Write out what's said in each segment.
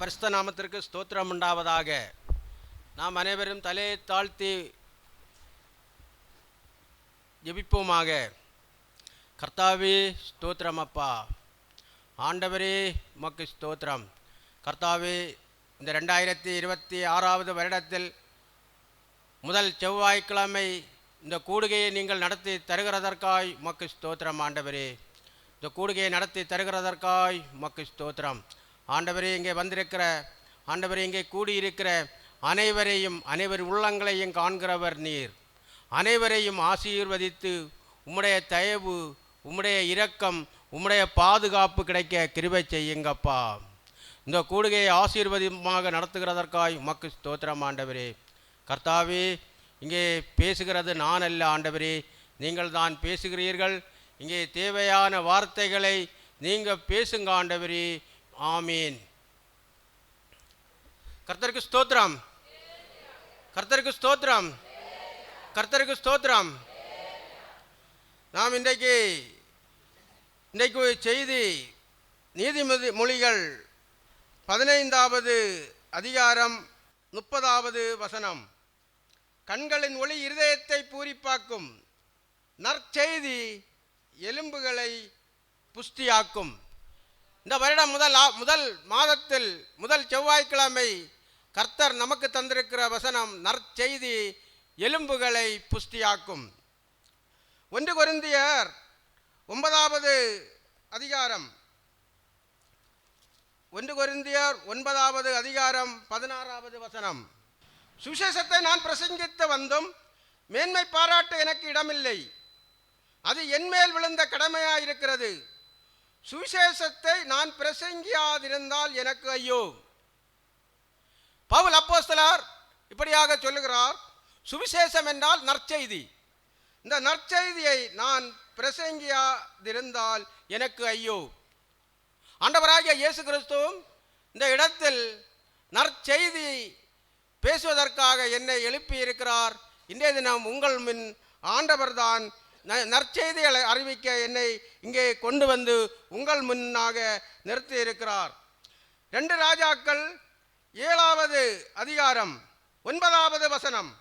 பரிசுத்த நாமத்திற்கு ஸ்தோத்திரம் உண்டாவதாக. நாம் அனைவரும் தலையை தாழ்த்தி ஜெபிப்போமாக. கர்த்தாவே ஸ்தோத்திரம் அப்பா. ஆண்டவரே உமக்கு ஸ்தோத்திரம். கர்த்தாவே, இந்த 2026 வருடத்தில் முதல் செவ்வாய்க்கிழமை இந்த கூடுகையை நீங்கள் நடத்தி தருகிறதற்காய் உமக்கு ஸ்தோத்திரம் ஆண்டவரே. இந்த கூடுகையை நடத்தி தருகிறதற்காய் உமக்கு ஸ்தோத்திரம் ஆண்டவரே. இங்கே வந்திருக்கிற ஆண்டவரே, இங்கே கூடியிருக்கிற அனைவர் உள்ளங்களையும் காண்கிறவர் நீர். அனைவரையும் ஆசீர்வதித்து உம்முடைய தயவு, உம்முடைய இரக்கம், உம்முடைய பாதுகாப்பு கிடைக்க கிருபை செய்யுங்கப்பா. இந்த கூடுகையை ஆசீர்வதிமாக நடத்துகிறதற்காய் உமக்கு ஸ்தோத்திரம் ஆண்டவரே. கர்த்தாவே, இங்கே பேசுகிறது நான் அல்ல ஆண்டவரே, நீங்கள் தான் பேசுகிறீர்கள். இங்கே தேவையான வார்த்தைகளை நீங்கள் பேசுங்க ஆண்டவரே. ஆமீன். கர்த்தருக்கு ஸ்தோத்திரம், கர்த்தருக்கு ஸ்தோத்திரம், கர்த்தருக்கு ஸ்தோத்திரம். நாம் இன்றைக்கு செய்தி நீதிமொழிகள் 15வது அதிகாரம் 30வது வசனம். கண்களின் ஒளி இருதயத்தை பூரிப்பாக்கும், நற்செய்தி எலும்புகளை புஷ்டியாக்கும். இந்த வருடம் முதல் மாதத்தில் முதல் செவ்வாய்க்கிழமை கர்த்தர் நமக்கு தந்திருக்கிற வசனம் நற்செய்தி எலும்புகளை புஷ்டியாக்கும். 1 கொரிந்தியர் 9வது அதிகாரம் 9வது அதிகாரம் 16வது வசனம். சுவிசேஷத்தை நான் பிரசங்கித்து வந்தும் மேன்மை பாராட்ட எனக்கு இடமில்லை, அது என்மேல் விழுந்த கடமையாயிருக்கிறது. சுவிசேஷத்தை நான் பிரசங்கியாதிருந்தால் எனக்கு ஐயோ. பவுல் அப்போஸ்தலர் இப்படியாக சொல்லுகிறார், சுவிசேஷம் என்றால் நற்செய்தி. இந்த நற்செய்தியை நான் பிரசங்கியாதிருந்தால் எனக்கு ஐயோ. ஆண்டவராகிய இயேசு கிறிஸ்துவும் இந்த இடத்தில் நற்செய்தி பேசுவதற்காக என்னை எழுப்பியிருக்கிறார். இன்றைய தினம் உங்கள் முன் ஆண்டவர்தான் நற்செய்திகளை அறிவிக்க என்னை இங்கே கொண்டு வந்து உங்கள் முன்னாக நிறுத்தி இருக்கிறார். 2 ராஜாக்கள் 7வது அதிகாரம் 9வது வசனம்.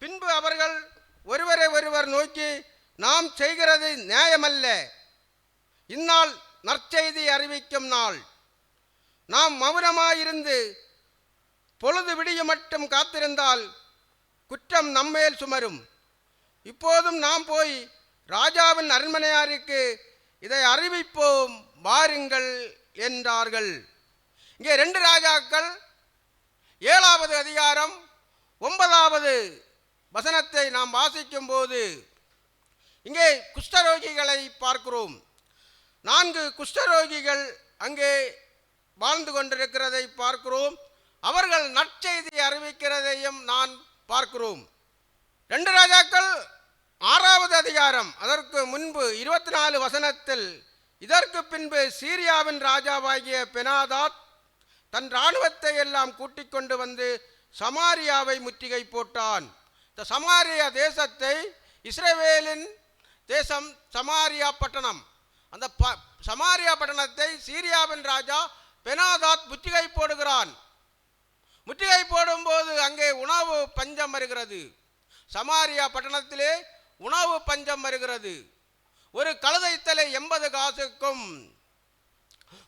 பின்பு அவர்கள் ஒருவரை ஒருவர் நோக்கி, நாம் செய்கிறது நியாயமல்ல, இந்நாள் நற்செய்தி அறிவிக்கும் நாள். நாம் மௌனமாயிருந்து பொழுது விடிய மட்டும் காத்திருந்தால் குற்றம் நம்மேல் சுமரும். இப்போதும் நாம் போய் ராஜாவின் அரண்மனையாருக்கு இதை அறிவிப்போம் வாருங்கள் என்றார்கள். இங்கே 2 ராஜாக்கள் 7வது அதிகாரம் 9வது வசனத்தை நாம் வாசிக்கும் போது இங்கே குஷ்டரோகிகளை பார்க்கிறோம். 4 குஷ்டரோகிகள் அங்கே வாழ்ந்து கொண்டிருக்கிறதை பார்க்கிறோம். அவர்கள் நற்செய்தி அறிவிக்கிறதையும் நான் பார்க்கிறோம். 2 ராஜாக்கள் 6வது அதிகாரம் அதற்கு முன்பு 24 வசனத்தில், இதற்கு பின்பு சீரியாவின் ராஜாவாகிய பெனாதாத் தன் இராணுவத்தை எல்லாம் கூட்டிக் கொண்டு வந்து சமாரியாவை முற்றுகை போட்டான். இந்த சமாரியா தேசத்தை, இஸ்ரவேலின் தேசம் சமாரியா பட்டணம், அந்த சமாரியா பட்டணத்தை சீரியாவின் ராஜா பெனாதாத் முற்றுகை போடுகிறான். முற்றுகை போடும்போது அங்கே உணவு பஞ்சம் வருகிறது. சமாரியா பட்டணத்திலே உணவு பஞ்சம் வருகிறது. ஒரு கழுதைத்தலை 80 காசுக்கும்,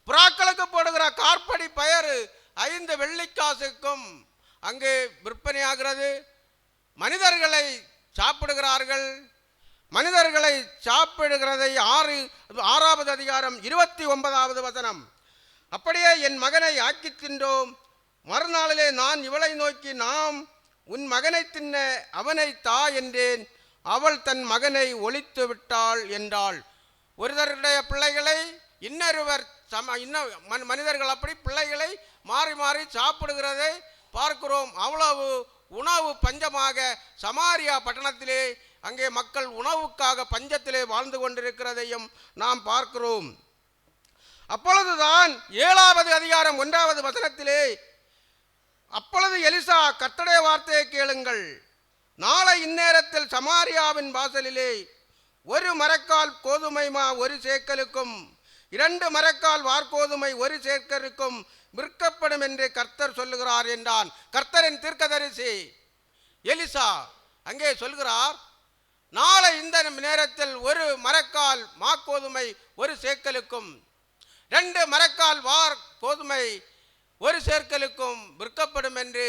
புறாக்களுக்கு போடுகிற கார்படி பயறு 5 வெள்ளிக்காசுக்கும் அங்கே விற்பனையாகிறது. மனிதர்களை சாப்பிடுகிறார்கள். மனிதர்களை சாப்பிடுகிறதை 6வது அதிகாரம் 29வது வசனம். அப்படியே என் மகனை ஆக்கி தின்றோம். மறுநாளிலே நான் இவளை நோக்கி, நாம் உன் மகனை தின்ன அவனை தா என்றேன். அவள் தன் மகனை ஒழித்து விட்டாள் என்றாள். ஒருவருடைய பிள்ளைகளை இன்னொருவர் மனிதர்கள் அப்படி பிள்ளைகளை மாறி மாறி சாப்பிடுகிறதை பார்க்கிறோம். அவ்வளவு உணவு பஞ்சமாக சமாரியா பட்டணத்திலே அங்கே மக்கள் உணவுக்காக பஞ்சத்திலே வாழ்ந்து கொண்டிருக்கிறதையும் நாம் பார்க்கிறோம். அப்பொழுதுதான் 7வது அதிகாரம் 1வது வசனத்திலே, அப்பொழுது எலிசா, கர்த்தருடைய வார்த்தையை கேளுங்கள், நாளை இந்நேரத்தில் சமாரியாவின் வாசலிலே 1 மரக்கால் கோதுமை மா 1 சேக்கலுக்கும் 2 மரக்கால் வார்கோதுமை ஒரு சேக்கருக்கும் விற்கப்படும் என்று கர்த்தர் சொல்லுகிறார் என்றான். கர்த்தரின் தீர்க்கதரிசி எலிசா அங்கே சொல்கிறார், நாளை இந்த நேரத்தில் 1 மரக்கால் மாக்கோதுமை ஒரு சேக்கலுக்கும் 2 மரக்கால் வார் கோதுமை ஒரு சேக்கலுக்கும் விற்கப்படும் என்று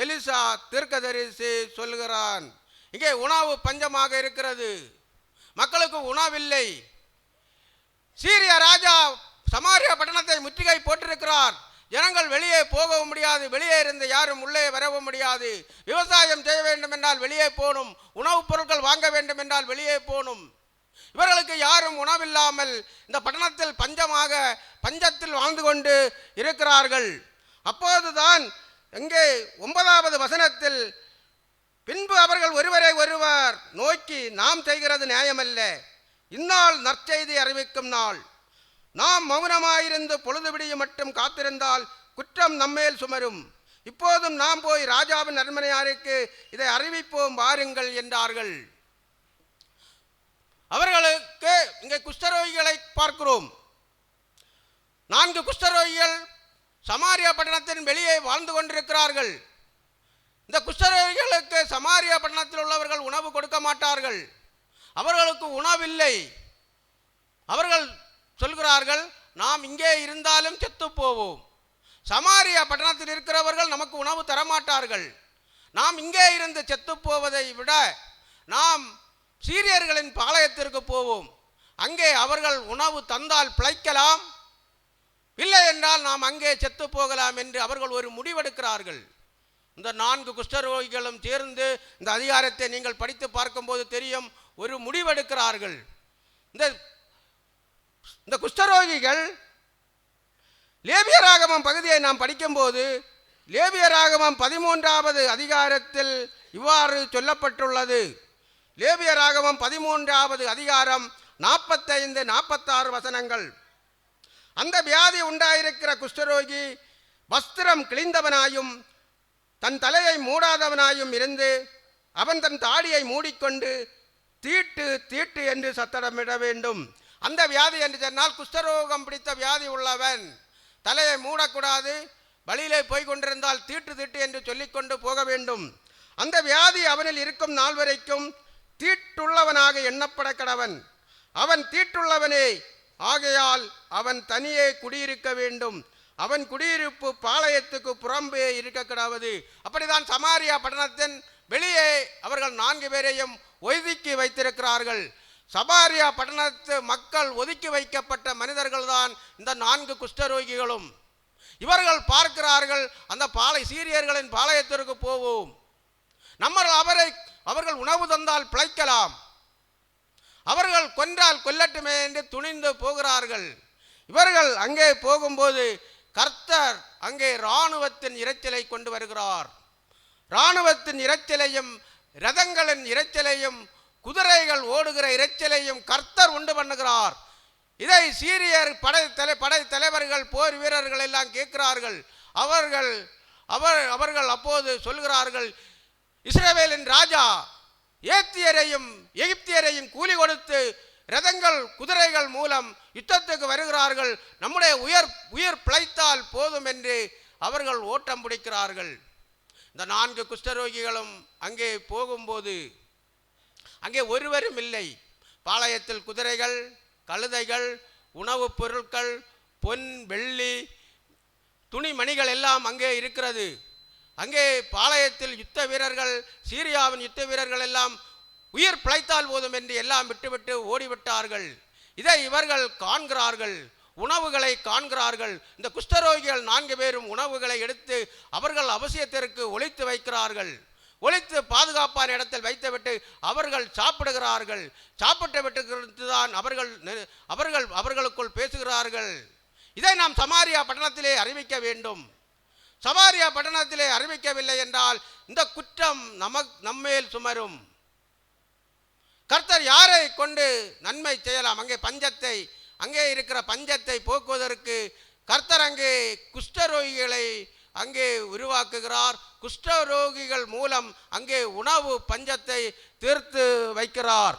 எலிசா தீர்க்கதரிசி சொல்கிறான். இங்கே உணவு பஞ்சமாக இருக்கிறது, மக்களுக்கு உணவில்லை. சீரிய ராஜா சமாரியா பட்டணத்தை முற்றுகை போட்டிருக்கிறார். ஜனங்கள் வெளியே போகவும் முடியாது, வெளியே இருந்து யாரும் உள்ளே வரவும் முடியாது. விவசாயம் செய்ய வேண்டும் என்றால் வெளியே போகணும், உணவுப் பொருட்கள் வாங்க வேண்டும் என்றால் வெளியே போகணும். இவர்களுக்கு யாரும் உணவில்லாமல் இந்த பட்டணத்தில் பஞ்சத்தில் வாழ்ந்து கொண்டு இருக்கிறார்கள். அப்போதுதான் இங்கே 9வது வசனத்தில், பின்பு அவர்கள் ஒருவரை ஒருவர் நோக்கி, நாம் செய்கிறது நியாயமல்ல, இந்நாள் நற்செய்தி அறிவிக்கும் நாள். நாம் மௌனமாயிருந்து பொழுது விடியும் மட்டும் காத்திருந்தால் குற்றம் நம்மேல் சுமரும். இப்போதும் நாம் போய் ராஜாவின் அரண்மனையாருக்கு இதை அறிவிப்போம் வாருங்கள் என்றார்கள். அவர்களுக்கு இங்கே குஷ்டரோகிகளை பார்க்கிறோம். 4 குஷ்டரோகிகள் சமாரியா பட்டணத்தின் வெளியே வாழ்ந்து கொண்டிருக்கிறார்கள். இந்த குஷ்டரோகிகளுக்கு சமாரியா பட்டணத்தில் உள்ளவர்கள் உணவு கொடுக்க மாட்டார்கள். அவர்களுக்கு உணவில்லை. அவர்கள் சொல்கிறார்கள், நாம் இங்கே இருந்தாலும் செத்து போவோம். சமாரியா பட்டணத்தில் இருக்கிறவர்கள் நமக்கு உணவு தரமாட்டார்கள். நாம் இங்கே இருந்து செத்து போவதை விட நாம் சீரியர்களின் பாளையத்திற்கு போவோம். அங்கே அவர்கள் உணவு தந்தால் பிழைக்கலாம், இல்லை என்றால் நாம் அங்கே செத்து போகலாம் என்று அவர்கள் ஒரு முடிவெடுக்கிறார்கள். இந்த 4 குஷ்டரோகிகளும் சேர்ந்து இந்த அதிகாரத்தை நீங்கள் படித்து பார்க்கும்போது தெரியும், ஒரு முடிவெடுக்கிறார்கள். இந்த குஷ்டரோகிகள் லேவியராகமம் பகுதியை நாம் படிக்கும்போது, லேவியராகமம் 13வது அதிகாரத்தில் இவ்வாறு சொல்லப்பட்டுள்ளது. லேவியராகமம் 13வது அதிகாரம் 45-46 வசனங்கள். அந்த வியாதி உண்டாயிருக்கிற குஷ்டரோகி வஸ்திரம் கிழிந்தவனாயும் தன் தலையை மூடாதவனாயும் இருந்து அவன் தன் தாடியை மூடிக்கொண்டு தீட்டு தீட்டு என்று சத்தமிட வேண்டும். அந்த வியாதி என்று சொன்னால் குஷ்டரோகம் பிடித்த வியாதி உள்ளவன் தலையை மூடக்கூடாது, வழியிலே போய் கொண்டிருந்தால் தீட்டு தீட்டு என்று சொல்லிக்கொண்டு போக வேண்டும். அந்த வியாதி அவனில் இருக்கும் நாள் வரைக்கும் தீட்டுள்ளவனாக எண்ணப்பட கடவன். அவன் தீட்டுள்ளவனே ஆகையால் அவன் தனியே குடியிருக்க வேண்டும். அவன் குடியிருப்பு பாளையத்துக்கு புறம்பே இருக்க கிடாவது. அப்படிதான் சமாரியா பட்டணத்தின் வெளியே அவர்கள் 4 பேரையும் ஒதுக்கி வைத்திருக்கிறார்கள். சமாரியா பட்டணத்து மக்கள் ஒதுக்கி வைக்கப்பட்ட மனிதர்கள் தான் இந்த 4 குஷ்டரோகிகளும். இவர்கள் பார்க்கிறார்கள், அந்த சீரியர்களின் பாளையத்திற்கு போவோம், அவர்கள் உணவு தந்தால் பிழைக்கலாம், அவர்கள் கொன்றால் கொல்லட்டுமே என்று துணிந்து போகிறார்கள். இவர்கள் அங்கே போகும்போது கர்த்தர் அங்கே இராணுவத்தின் இரைச்சலை கொண்டு வருகிறார். இராணுவத்தின் இரைச்சலையும் ரதங்களின் இரைச்சலையும் குதிரைகள் ஓடுகிற இரைச்சலையும் கர்த்தர் உண்டு பண்ணுகிறார். இதை சீரியர் படை தலைவர்கள் போர் வீரர்கள் எல்லாம் கேட்கிறார்கள். அவர்கள் அப்போது சொல்கிறார்கள், இஸ்ரவேலின் ராஜா ஏத்தியரையும் எகிப்தியரையும் கூலி கொடுத்து ரதங்கள் குதிரைகள் மூலம் யுத்தத்துக்கு வருகிறார்கள், நம்முடைய உயிர் பிழைத்தால் போதும் என்று அவர்கள் ஓட்டம் பிடிக்கிறார்கள். இந்த 4 குஷ்டரோகிகளும் அங்கே போகும்போது அங்கே ஒருவரும் இல்லை. பாளையத்தில் குதிரைகள், கழுதைகள், உணவுப் பொருட்கள், பொன் வெள்ளி துணிமணிகள் எல்லாம் அங்கே இருக்கிறது. அங்கே பாளையத்தில் யுத்த வீரர்கள், சீரியாவின் யுத்த வீரர்கள் எல்லாம் உயிர் பிழைத்தால் போதும் என்று எல்லாம் விட்டுவிட்டு ஓடிவிட்டார்கள். இதை இவர்கள் காண்கிறார்கள், உணவுகளை காண்கிறார்கள். இந்த குஷ்டரோகிகள் 4 பேரும் உணவுகளை எடுத்து அவர்கள் அவசியத்திற்கு ஒளித்து வைக்கிறார்கள். ஒளித்து பாதுகாப்பான இடத்தில் வைத்துவிட்டு அவர்கள் சாப்பிடுகிறார்கள். சாப்பிட்டு விட்டு தான் அவர்களுக்குள் பேசுகிறார்கள். இதை நாம் சமாரியா பட்டணத்திலே அறிவிக்க வேண்டும். சமாரியா பட்டணத்திலே அறிவிக்கவில்லை என்றால் இந்த குற்றம் நம்மேல் சுமரும். கர்த்தர் யாரை கொண்டு நன்மை செய்யலாம்? அங்கே இருக்கிற பஞ்சத்தை போக்குவதற்கு கர்த்தர் அங்கே குஷ்டரோகிகளை அங்கே உருவாக்குகிறார். குஷ்டரோகிகள் மூலம் அங்கே உணவு பஞ்சத்தை தீர்த்து வைக்கிறார்.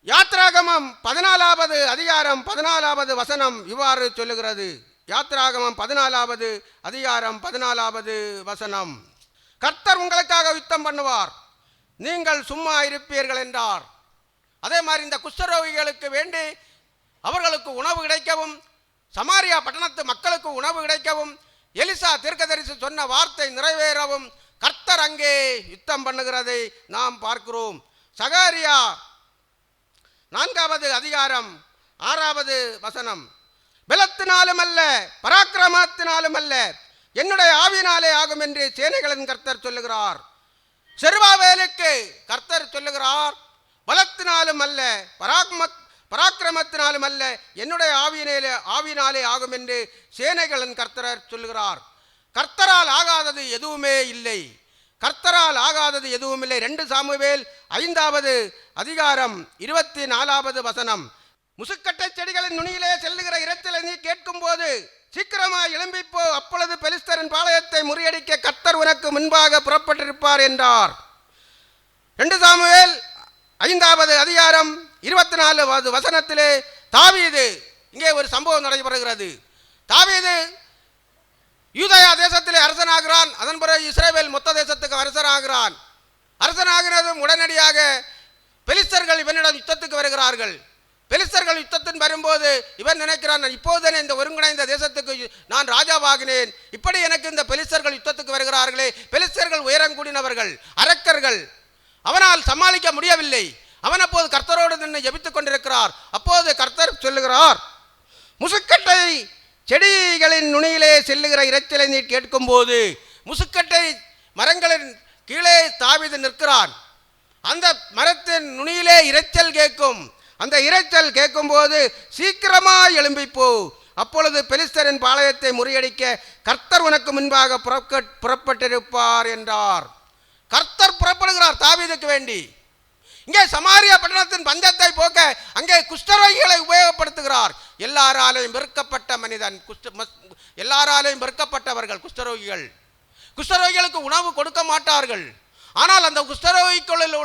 யாத்ராகமம் 14வது அதிகாரம் 14வது வசனம் இவ்வாறு சொல்லுகிறது. யாத்ராகமம் 14வது அதிகாரம் 14வது வசனம். கர்த்தர் உங்களுக்காக யுத்தம் பண்ணுவார், நீங்கள் சும்மா இருப்பீர்கள் என்றார். அதே மாதிரி இந்த குஷ்டரோகிகளுக்கு வேண்டி அவர்களுக்கு உணவு கிடைக்கவும், சமாரியா பட்டணத்து மக்களுக்கு உணவு கிடைக்கவும், எலிசா தீர்க்கதரிசி சொன்ன வார்த்தை நிறைவேறவும் கர்த்தர் அங்கே யுத்தம் பண்ணுகிறதை நாம் பார்க்கிறோம். சகாரியா 4வது அதிகாரம் 6வது வசனம். பலத்தினாலும் அல்ல, பராக்கிரமத்தினாலும் அல்ல, என்னுடைய ஆவியினாலே ஆகும் என்று சேனைகளின் கர்த்தர் சொல்லுகிறார். செருபாபேலுக்கு கர்த்தர் சொல்லுகிறார், பலத்தினாலும் அல்ல, பராக்கிரமத்தினாலும் அல்ல, என்னுடைய ஆவியினாலே ஆகும் என்று சேனைகளின் கர்த்தர் சொல்லுகிறார். கர்த்தரால் ஆகாதது எதுவுமே இல்லை, கர்த்தரால் ஆகாதது எதுவும் இல்லை. 2 சாமுவேல் 5வது அதிகாரம் 24வது வசனம். முசுக்கட்டை செடிகளின் நுனியிலே செல்லுகிற இரைச்சலை நீ கேட்கும் போது சீக்கிரமாய் எழும்பிப்போ, அப்பொழுது பெலிஸ்தரின் பாளையத்தை முறியடிக்க கர்த்தர் உனக்கு முன்பாக புறப்பட்டிருப்பார் என்றார். 2 சாமுவேல் 5வது அதிகாரம் 24வது வசனத்திலே தாவீது, இங்கே ஒரு சம்பவம் நடைபெறுகிறது. தாவீது யூதயா தேசத்திலே அரசனாகிறான். அதன் பிறகு இஸ்ரவேல் மொத்த தேசத்துக்கு அரசனாகிறான். அரசனாகிறதும் உடனடியாக பெலிஸ்தர்கள் இவனிடம் யுத்தத்துக்கு வருகிறார்கள். பெலிஸ்தர்கள் யுத்தத்தின் வரும்போது இவன் நினைக்கிறான், இப்போதுதானே இந்த ஒருங்கிணைந்த தேசத்துக்கு நான் ராஜாவாகினேன், இப்படி எனக்கு இந்த பெலிஸ்தர்கள் யுத்தத்துக்கு வருகிறார்களே. பெலிஸ்தர்கள் உயரங்கூடினவர்கள், அரக்கர்கள், அவனால் சமாளிக்க முடியவில்லை. அவன் அப்போது கர்த்தரோடு நின்று ஜெபித்துக் கொண்டிருக்கிறார். அப்போது கர்த்தர் சொல்லுகிறார், முசுக்கட்டை செடிகளின் நுனியிலே செல்லுகிற இரைச்சலை நீ கேட்கும் போது, முசுக்கட்டை மரங்களின் கீழே தாவீது நிற்கிறான். அந்த மரத்தின் நுனியிலே இரைச்சல் கேட்கும். அந்த இரைச்சல் கேட்கும் போது சீக்கிரமாய் எழும்பிப்போ, அப்பொழுது பெலிஸ்தரின் பாளையத்தை முறியடிக்க கர்த்தர் உனக்கு முன்பாக புறப்பட்டிருப்பார் என்றார். கர்த்தர் புறப்படுகிறார் தாவீதுக்கு வேண்டி. இங்கே சமாரியா பட்டணத்தின் பஞ்சத்தை போக்க அங்கே குஷ்டரோகிகளை உபயோகப்படுத்துகிறார். எல்லாராலையும் வெறுக்கப்பட்ட மனிதன், எல்லாராலையும் வெறுக்கப்பட்டவர்கள் குஷ்டரோகிகள். குஷ்டரோகிகளுக்கு உணவு கொடுக்க மாட்டார்கள். ஆனால் அந்த குஷ்டரோகிக்குள்ளில்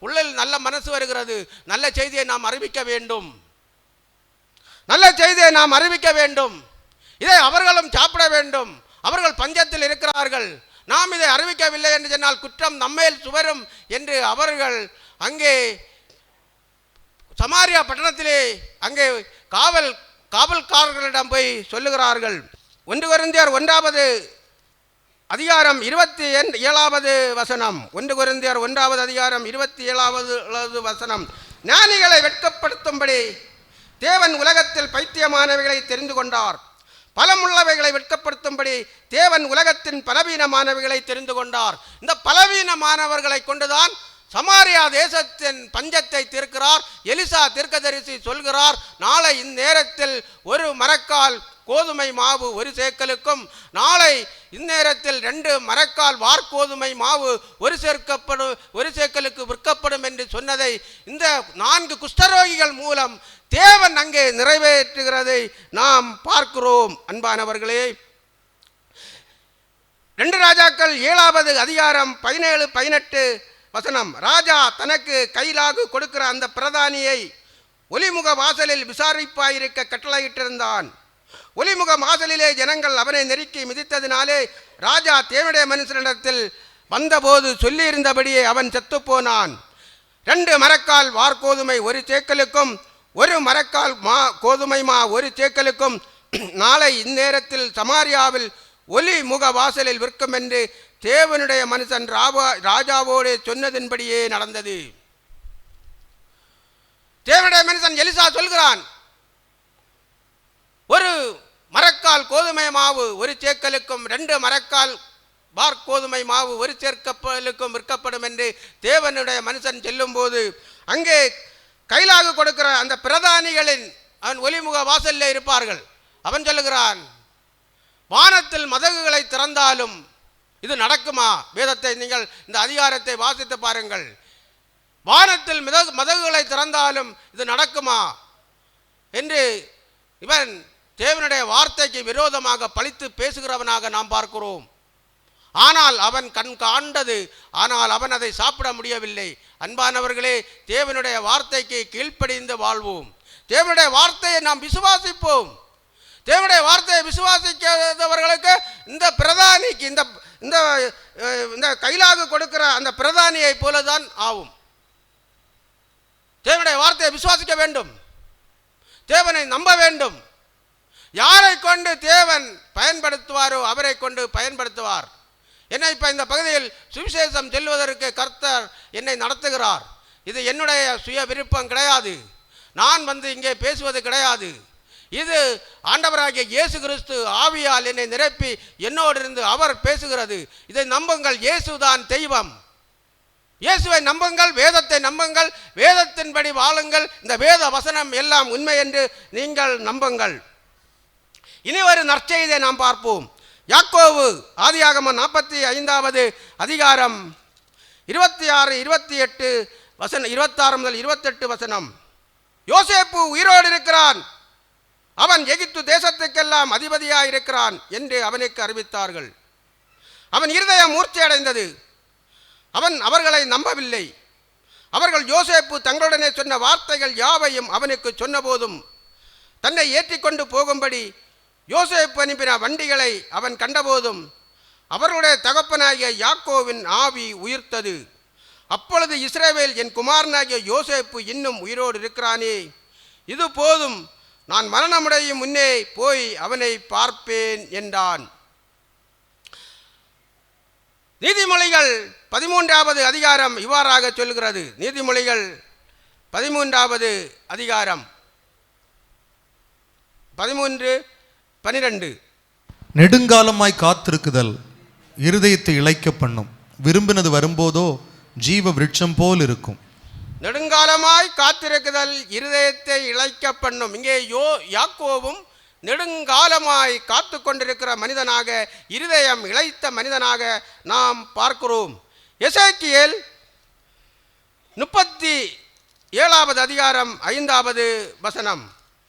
உள்ளில் நல்ல மனசு வருகிறது. நல்ல செய்தியை நாம் அறிவிக்க வேண்டும், நல்ல செய்தியை நாம் அறிவிக்க வேண்டும். இதை அவர்களும் சாப்பிட வேண்டும். அவர்கள் பஞ்சத்தில் இருக்கிறார்கள், நாம் இதை அறிவிக்கவில்லை என்று சொன்னால் குற்றம் நம்மேல் சுவரும் என்று அவர்கள் அங்கே சமாரியா பட்டணத்திலே அங்கே காவல்காரர்களிடம் போய் சொல்லுகிறார்கள். 1 கொரிந்தியர் 1வது அதிகாரம் 27வது வசனம். 1 கொரிந்தியர் 1வது அதிகாரம் 27வது வசனம். ஞானிகளை வெட்கப்படுத்தும்படி தேவன் உலகத்தில் பைத்தியமானவைகளை தெரிந்து கொண்டார், பலமுள்ளவைகளை வெட்கப்படுத்தும்படி தேவன் உலகத்தின் பலவீனமானவைகளை தெரிந்து கொண்டார். இந்த பலவீனமானவர்களை கொண்டுதான் சமாரியா தேசத்தின் பஞ்சத்தை தீர்க்கிறார். எலிசா தீர்க்கதரிசி சொல்கிறார், நாளை இந்நேரத்தில் ஒரு மரக்கால் கோதுமை மாவு 1 சேக்கலுக்கும், நாளை இந்நேரத்தில் 2 மரக்கால் வார்கோதுமை மாவு 1 சேக்கலுக்கு விற்கப்படும் என்று சொன்னதை இந்த 4 குஷ்டரோகிகள் மூலம் தேவன் அங்கே நிறைவேற்றுகிறதை நாம் பார்க்கிறோம். அன்பானவர்களே, 2 ராஜாக்கள் 7வது அதிகாரம் 17-18 வசனம். ராஜா தனக்கு கைலாகு கொடுக்கிற அந்த பிரதானியை ஒலிமுக வாசலில் விசாரிப்பாயிருக்க கட்டளையிட்டிருந்தான். ஒலிமுக வாசலிலே ஜனங்கள் அவனை நெருக்கி மிதித்ததினாலே ராஜா தேவனுடைய மனுஷனிடத்தில் வந்தபோது சொல்லியிருந்தபடியே அவன் செத்துப்போனான். 2 மரக்கால் வார்கோதுமை 1 சேக்கலுக்கும், 1 மரக்கால் கோதுமை மா 1 சேக்கலுக்கும் நாளை இந்நேரத்தில் சமாரியாவில் ஒலி முக வாசலில் விற்கும் என்று தேவனுடைய மனுஷன் ராஜாவோடு சொன்னதின்படியே நடந்தது. தேவனுடைய மனுஷன் எலிசா சொல்கிறான், 1 மரக்கால் கோதுமை மாவு 1 சேக்கலுக்கும், 2 மரக்கால் வார்கோதுமை மாவு 1 சேக்கலுக்கும் விற்கப்படும் என்று தேவனுடைய மனுஷன் சொல்லும் போது அங்கே கைலாகு கொடுக்கிற அந்த பிரதானிகளின் அவன் ஒலிமுக வாசலில் இருப்பார்கள். அவன் சொல்லுகிறான், வானத்தில் மதகுகளை திறந்தாலும் இது நடக்குமா? வேதத்தை நீங்கள் இந்த அதிகாரத்தை வாசித்து பாருங்கள். வானத்தில் மதகுகளை திறந்தாலும் இது நடக்குமா என்று இவன் தேவனுடைய வார்த்தைக்கு விரோதமாக பழித்து பேசுகிறவனாக நாம் பார்க்கிறோம். ஆனால் அவன் கண் காண்டது, ஆனால் அவன் அதை சாப்பிட முடியவில்லை. அன்பானவர்களே, தேவனுடைய வார்த்தைக்கு கீழ்ப்படிந்து வாழ்வோம். தேவனுடைய வார்த்தையை நாம் விசுவாசிப்போம். தேவனுடைய வார்த்தையை விசுவாசிக்காதவர்களுக்கு இந்த பிரதானிக்கு இந்த கைலாகு கொடுக்கிற அந்த பிரதானியை போலதான் ஆகும். தேவனுடைய வார்த்தையை விசுவாசிக்க வேண்டும். தேவனை நம்ப வேண்டும். யாரை கொண்டு தேவன் பயன்படுத்துவாரோ அவரை கொண்டு பயன்படுத்துவார். என்னை இப்போ இந்த பகுதியில் சுவிசேஷம் செல்வதற்கு கர்த்தர் என்னை நடத்துகிறார். இது என்னுடைய சுய விருப்பம் கிடையாது. நான் இங்கே பேசுவது கிடையாது. இது ஆண்டவராகிய இயேசு கிறிஸ்து ஆவியால் என்னை நிரப்பி என்னோடு இருந்து அவர் பேசுகிறது. இதை நம்புங்கள். இயேசுதான் தெய்வம். இயேசுவை நம்புங்கள், வேதத்தை நம்புங்கள், வேதத்தின்படி வாழுங்கள். இந்த வேத வசனம் எல்லாம் உண்மை என்று நீங்கள் நம்புங்கள். இனி ஒரு நற்செய்தியை நாம் பார்ப்போம். யாக்கோபு ஆதியாகமம் 45வது அதிகாரம் 26, 28 வசனம், 26 முதல் 28 வசனம். யோசேப்பு உயிரோடு இருக்கிறான், அவன் எகிப்து தேசத்துக்கெல்லாம் அதிபதியாக இருக்கிறான் என்று அவனுக்கு அறிவித்தார்கள். அவன் இருதயம் மூர்ச்சி அடைந்தது. அவன் அவர்களை நம்பவில்லை. அவர்கள் யோசேப்பு தங்களுடனே சொன்ன வார்த்தைகள் யாவையும் அவனுக்கு சொன்னபோதும் தன்னை ஏற்றிக்கொண்டு போகும்படி யோசேப்பு அனுப்பின வண்டிகளை அவன் கண்டபோதும் அவர்களுடைய தகப்பனாகிய யாக்கோவின் ஆவி உயிர்த்தது. அப்பொழுது இஸ்ரவேல், என் குமாரனாகிய யோசேப்பு இன்னும் உயிரோடு இருக்கிறானே, இது போதும், நான் மரணமுடையும் முன்னே போய் அவனை பார்ப்பேன் என்றான். நீதிமொழிகள் 13வது அதிகாரம் இவ்வாறாக சொல்கிறது. நீதிமொழிகள் 13வது அதிகாரம் 13-12. நெடுங்காலமாய் காத்திருக்குதல் இருதயத்தை இளைக்க பண்ணும், விரும்பினது வரும்போதோ ஜீவ விருட்சம் போல் இருக்கும். நெடுங்காலமாய் காத்திருக்குதல் இருதயத்தை இளைக்க பண்ணும். இங்கே யாக்கோவும் நெடுங்காலமாய் காத்து கொண்டிருக்கிற மனிதனாக, இருதயம் இளைத்த மனிதனாக நாம் பார்க்கிறோம். எசேக்கியேல் 37வது அதிகாரம் 5வது வசனம்.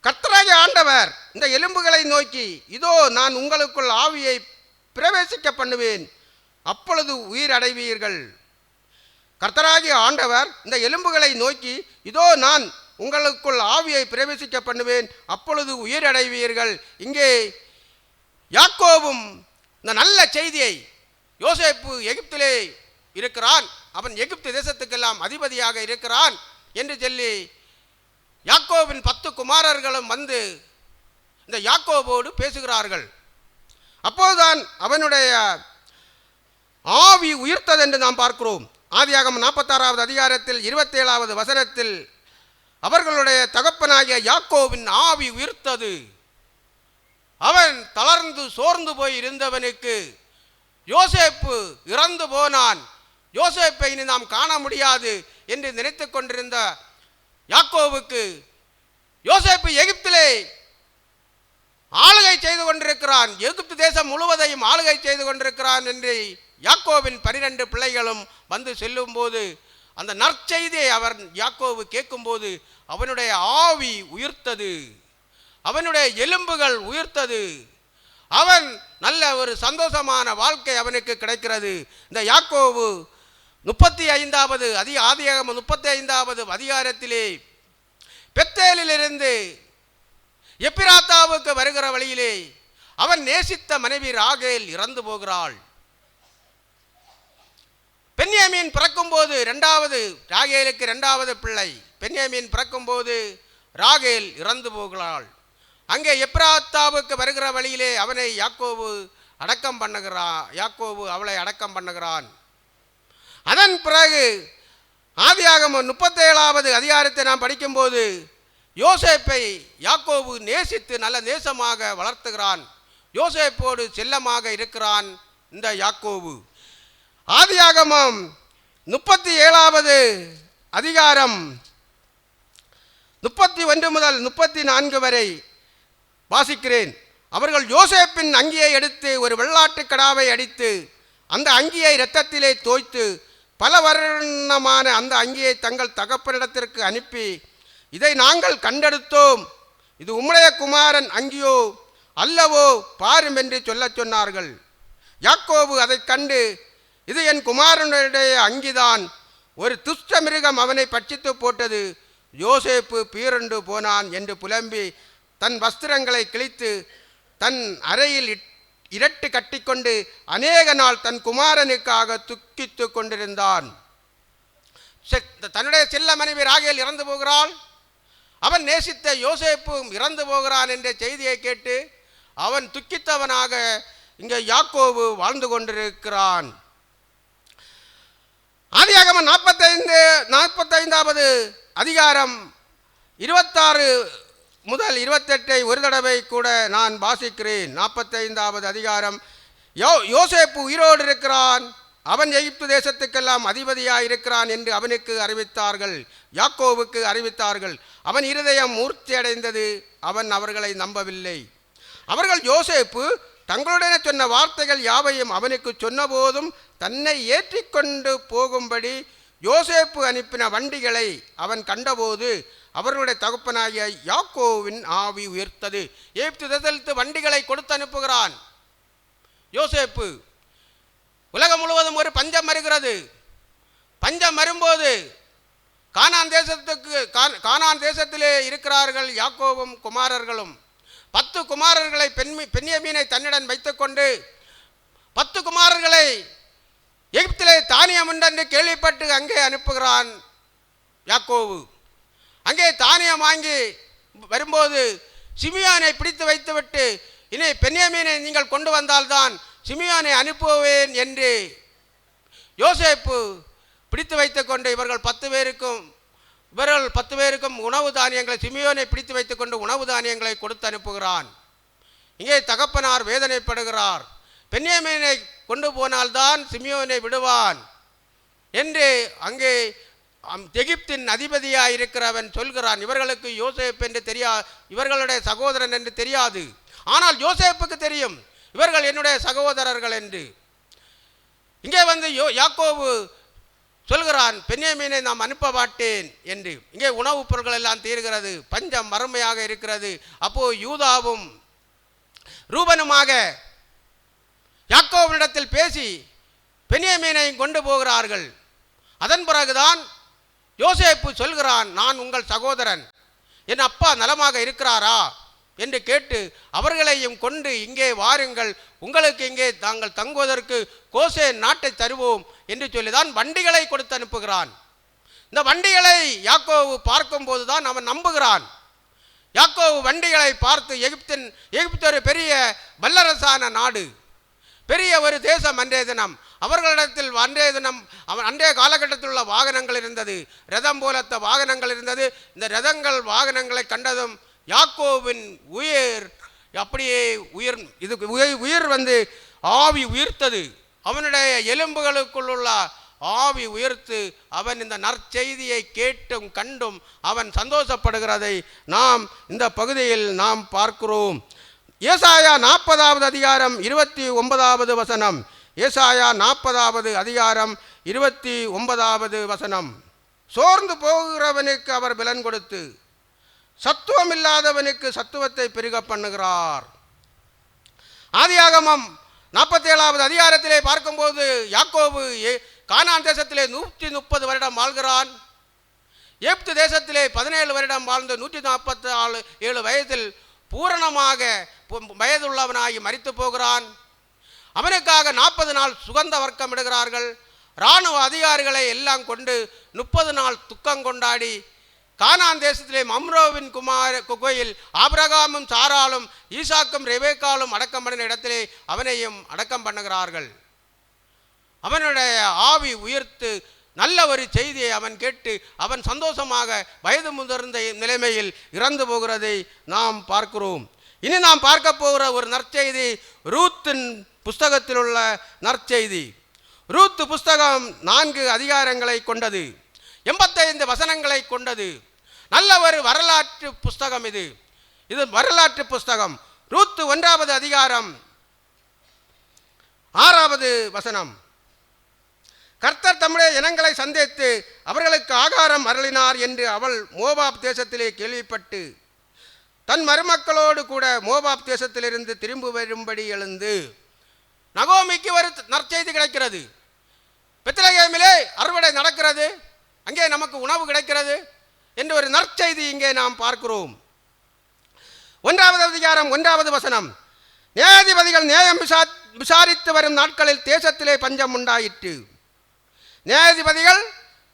கர்த்தராகிய ஆண்டவர் இந்த எலும்புகளை நோக்கி, இதோ நான் உங்களுக்குள் ஆவியை பிரவேசிக்க பண்ணுவேன், அப்பொழுது உயிர் அடைவீர்கள். கர்த்தராகிய ஆண்டவர் இந்த எலும்புகளை நோக்கி, இதோ நான் உங்களுக்குள் ஆவியை பிரவேசிக்க பண்ணுவேன், அப்பொழுது உயிர் அடைவீர்கள். இங்கே யாக்கோபும் இந்த நல்ல செய்தியை, யோசேப்பு எகிப்திலே இருக்கிறான், அவன் எகிப்து தேசத்துக்கெல்லாம் அதிபதியாக இருக்கிறான் என்று சொல்லி யாக்கோபின் 10 குமாரர்களும் இந்த யாக்கோபோடு பேசுகிறார்கள். அப்போதுதான் அவனுடைய ஆவி உயிர்த்தது என்று நாம் பார்க்கிறோம். ஆதியாகமம் 46வது அதிகாரத்தில் 27வது வசனத்தில் அவர்களுடைய தகப்பனாகிய யாக்கோபின் ஆவி உயிர்த்தது. அவன் தளர்ந்து சோர்ந்து போய் இருந்தவனுக்கு யோசேப்பு இறந்து போனான், யோசேப்பை இனி நாம் காண முடியாது என்று நினைத்து கொண்டிருந்த யாக்கோவுக்கு யோசேப்பு எகிப்திலே ஆளுகை செய்து கொண்டிருக்கிறான், எகிப்து தேசம் முழுவதையும் ஆளுகை செய்து கொண்டிருக்கிறான் என்று யாக்கோவின் 12 பிள்ளைகளும் செல்லும் போது அந்த நற்செய்தியை அவர் யாக்கோவு கேட்கும்போது அவனுடைய ஆவி உயிர்த்தது, அவனுடைய எலும்புகள் உயிர்த்தது. அவன் நல்ல ஒரு சந்தோஷமான வாழ்க்கை அவனுக்கு கிடைக்கிறது. இந்த யாக்கோவு 35வது ஆதியாகமம் 35வது அதிகாரத்திலே பெத்தேலிலிருந்து எப்பிராத்தாவுக்கு வருகிற வழியிலே அவன் நேசித்த மனைவி ராகேல் இறந்து போகிறாள். பென்யாமீன் பிறக்கும்போது ராகேலுக்கு 2வது பிள்ளை பென்யாமீன் பிறக்கும்போது ராகேல் இறந்து போகிறாள். அங்கே எப்பிராத்தாவுக்கு வருகிற வழியிலே அவனை யாக்கோவு அவளை அடக்கம் பண்ணுகிறான். அதன் பிறகு ஆதியாகமம் 37வது அதிகாரத்தை நாம் படிக்கும்போது யோசேப்பை யாக்கோவு நேசித்து நல்ல நேசமாக வளர்த்துகிறான். யோசேப்போடு செல்லமாக இருக்கிறான் இந்த யாக்கோவு. ஆதியாகமம் 37வது அதிகாரம் 31 முதல் 34 வரை வாசிக்கிறேன். அவர்கள் யோசேப்பின் அங்கியை எடுத்து ஒரு வெள்ளாட்டு கடாவை அடித்து அந்த அங்கியை இரத்தத்திலே தோய்த்து பல வர்ணமான அந்த அங்கியை தங்கள் தகப்பனிடத்திற்கு அனுப்பி, இதை நாங்கள் கண்டெடுத்தோம், இது உம்முடைய குமாரன் அங்கியோ அல்லவோ பாரும் என்று சொல்ல சொன்னார்கள். யாக்கோபு அதைக் கண்டு, இது என் குமாரனுடைய அங்கிதான், ஒரு துஷ்ட மிருகம் அவனை பட்சித்து போட்டது, யோசேப்பு பீரண்டு போனான் என்று புலம்பி தன் வஸ்திரங்களை கிழித்து தன் அறையில் இரட்டு கட்டிக்கொண்டு அநேக நாள் தன் குமாரனுக்காக துக்கித்து கொண்டிருந்தான். தன்னுடைய செல்ல மனைவி ராகேல் இறந்து போகிறாள், அவன் நேசித்த யோசேப்பும் இறந்து போகிறான் என்ற செய்தியை கேட்டு அவன் துக்கித்தவனாக இங்கே யாக்கோபு வாழ்ந்து கொண்டிருக்கிறான். ஆதியாகமம் 45வது அதிகாரம் 26 முதல் 28 ஒரு தடவை கூட நான் வாசிக்கிறேன். 45வது அதிகாரம். யோசேப்பு உயிரோடு இருக்கிறான், அவன் எகிப்து தேசத்துக்கெல்லாம் அதிபதியாக இருக்கிறான் என்று அவனுக்கு அறிவித்தார்கள், யாக்கோவுக்கு அறிவித்தார்கள். அவன் இருதயம் மூர்த்தி அடைந்தது, அவன் அவர்களை நம்பவில்லை. அவர்கள் யோசேப்பு தங்களுடைய சொன்ன வார்த்தைகள் யாவையும் அவனுக்கு சொன்னபோதும் தன்னை ஏற்றிக்கொண்டு போகும்படி யோசேப்பு அனுப்பின வண்டிகளை அவன் கண்டபோது அவர்களுடைய தகப்பனாகிய யாக்கோவின் ஆவி உயர்த்தது. எகிப்து தேசத்து வண்டிகளை கொடுத்து அனுப்புகிறான் யோசேப்பு. உலகம் முழுவதும் ஒரு பஞ்சம் வருகிறது. பஞ்சம் வரும்போது கானான் தேசத்திலே இருக்கிறார்கள் யாக்கோவும் குமாரர்களும். 10 குமாரர்களை பென்யமீனை தன்னிடம் வைத்துக்கொண்டு 10 குமாரர்களை எகிப்திலே தானியம் உண்டென்று கேள்விப்பட்டு அங்கே அனுப்புகிறான் யாக்கோவு. அங்கே தானியம் வாங்கி வரும்போது சிமியோனை பிடித்து வைத்துவிட்டு, இனி பென்யமீனை நீங்கள் கொண்டு வந்தால்தான் சிமியோனை அனுப்புவேன் என்று யோசேப்பு பிடித்து வைத்துக்கொண்டு இவர்கள் 10 பேருக்கும் உணவு தானியங்களை, சிமியோனை பிடித்து வைத்துக்கொண்டு உணவு தானியங்களை கொடுத்து அனுப்புகிறான். இங்கே தகப்பனார் வேதனைப்படுகிறார். பென்யமீனை கொண்டு போனால்தான் சிமியோனை விடுவான் என்று அங்கே எகிப்தின் அதிபதியாக இருக்கிறவன் சொல்கிறான். இவர்களுக்கு யோசேப்பு என்று தெரியாது, இவர்களுடைய சகோதரன் என்று தெரியாது. ஆனால் யோசேப்புக்கு தெரியும் இவர்கள் என்னுடைய சகோதரர்கள் என்று. இங்கே வந்து யாக்கோபு சொல்கிறான், பென்யமீனை நாம் அனுப்ப மாட்டேன் என்று. இங்கே உணவுப் பொருட்கள் எல்லாம் தீர்கிறது, பஞ்சம் வறுமையாக இருக்கிறது. அப்போ யூதாவும் ரூபனுமாக யாக்கோபினிடத்தில் பேசி பென்யமீனை கொண்டு போகிறார்கள். அதன் பிறகுதான் யோசேப்பு சொல்கிறான், நான் உங்கள் சகோதரன், என் அப்பா நலமாக இருக்கிறாரா என்று கேட்டு அவர்களையும் கொண்டு இங்கே வாருங்கள், உங்களுக்கு இங்கே தாங்கள் தங்குவதற்கு கோசேன் நாட்டை தருவோம் என்று சொல்லிதான் வண்டிகளை கொடுத்து அனுப்புகிறான். இந்த வண்டிகளை யாக்கோவு பார்க்கும்போது தான் அவன் நம்புகிறான். யாக்கோவு வண்டிகளை பார்த்து, எகிப்து ஒரு பெரிய வல்லரசான நாடு, பெரிய ஒரு தேசம். அன்றைய தினம் அவர்களிடத்தில் அன்றைய காலகட்டத்தில் உள்ள வாகனங்கள் இருந்தது, ரதம் போலத்த வாகனங்கள் இருந்தது. இந்த ரதங்கள் வாகனங்களை கண்டதும் யாக்கோவின் உயிர் அப்படியே உயிர் வந்து ஆவி உயிர்த்தது. அவனுடைய எலும்புகளுக்குள்ள ஆவி உயர்த்து அவன் இந்த நற்செய்தியை கேட்டும் கண்டும் அவன் சந்தோஷப்படுகிறதை நாம் இந்த பகுதியில் நாம் பார்க்கிறோம். ஏசாயா 40வது அதிகாரம் 29வது வசனம். ஏசாயா 40வது அதிகாரம் 29வது வசனம். சோர்ந்து போகிறவனுக்கு அவர் பலன் கொடுத்து சத்துவம் இல்லாதவனுக்கு சத்துவத்தை பெருக பண்ணுகிறார். ஆதியாகமம் 47வது அதிகாரத்திலே பார்க்கும்போது யாக்கோபு கானான் தேசத்திலே 130 வருடம் வாழ்கிறான். எகிப்து தேசத்திலே 17 வருடம் வாழ்ந்து 147 வயதில் பூரணமாக வயதுள்ளவனாகி மரித்து போகிறான். அவனுக்காக 40 நாள் சுகந்த வர்க்கம் இடுகிறார்கள். இராணுவ அதிகாரிகளை எல்லாம் கொண்டு 30 நாள் துக்கம் கொண்டாடி கானான் தேசத்திலே மம்ரோவின் குகையில் ஆபிரகாமும் சாராலும் ஈசாக்கும் ரெபேக்காலும் அடக்கம் பண்ணின இடத்திலே அவனையும் அடக்கம் பண்ணுகிறார்கள். அவனுடைய ஆவி உயர்த்து நல்ல ஒரு செய்தியை அவன் கேட்டு அவன் சந்தோஷமாக வயது முதிர்ந்த நிலைமையில் இறந்து போகிறதை நாம் பார்க்கிறோம். இனி நாம் பார்க்க போகிற ஒரு நற்செய்தி ரூத்தின் புஸ்தகத்தில் உள்ள நற்செய்தி. ரூத்து புஸ்தகம் 4 அதிகாரங்களை கொண்டது, 85 வசனங்களை கொண்டது. நல்ல ஒரு வரலாற்று புஸ்தகம் இது. வரலாற்று புஸ்தகம். ரூத்து 1வது அதிகாரம் 6வது வசனம். கர்த்தர் தம்முடைய இனங்களை சந்தித்து அவர்களுக்கு ஆகாரம் அருளினார் என்று அவள் மோவாப் தேசத்திலே கேள்விப்பட்டு தன் மருமக்களோடு கூட மோவாப் தேசத்திலிருந்து திரும்பி வரும்படி எழுந்து. நகோமிக்கு ஒரு நற்செய்தி கிடைக்கிறது. பெத்லகேமிலே அறுவடை நடக்கிறது, அங்கே நமக்கு உணவு கிடைக்கிறது என்று ஒரு நற்செய்தி இங்கே நாம் பார்க்கிறோம். 1வது அதிகாரம் 1வது வசனம், நியாயாதிபதிகள் நியாயம் விசாரித்து வரும் நாட்களில் தேசத்திலே பஞ்சம் உண்டாயிற்று. நியாயாதிபதிகள்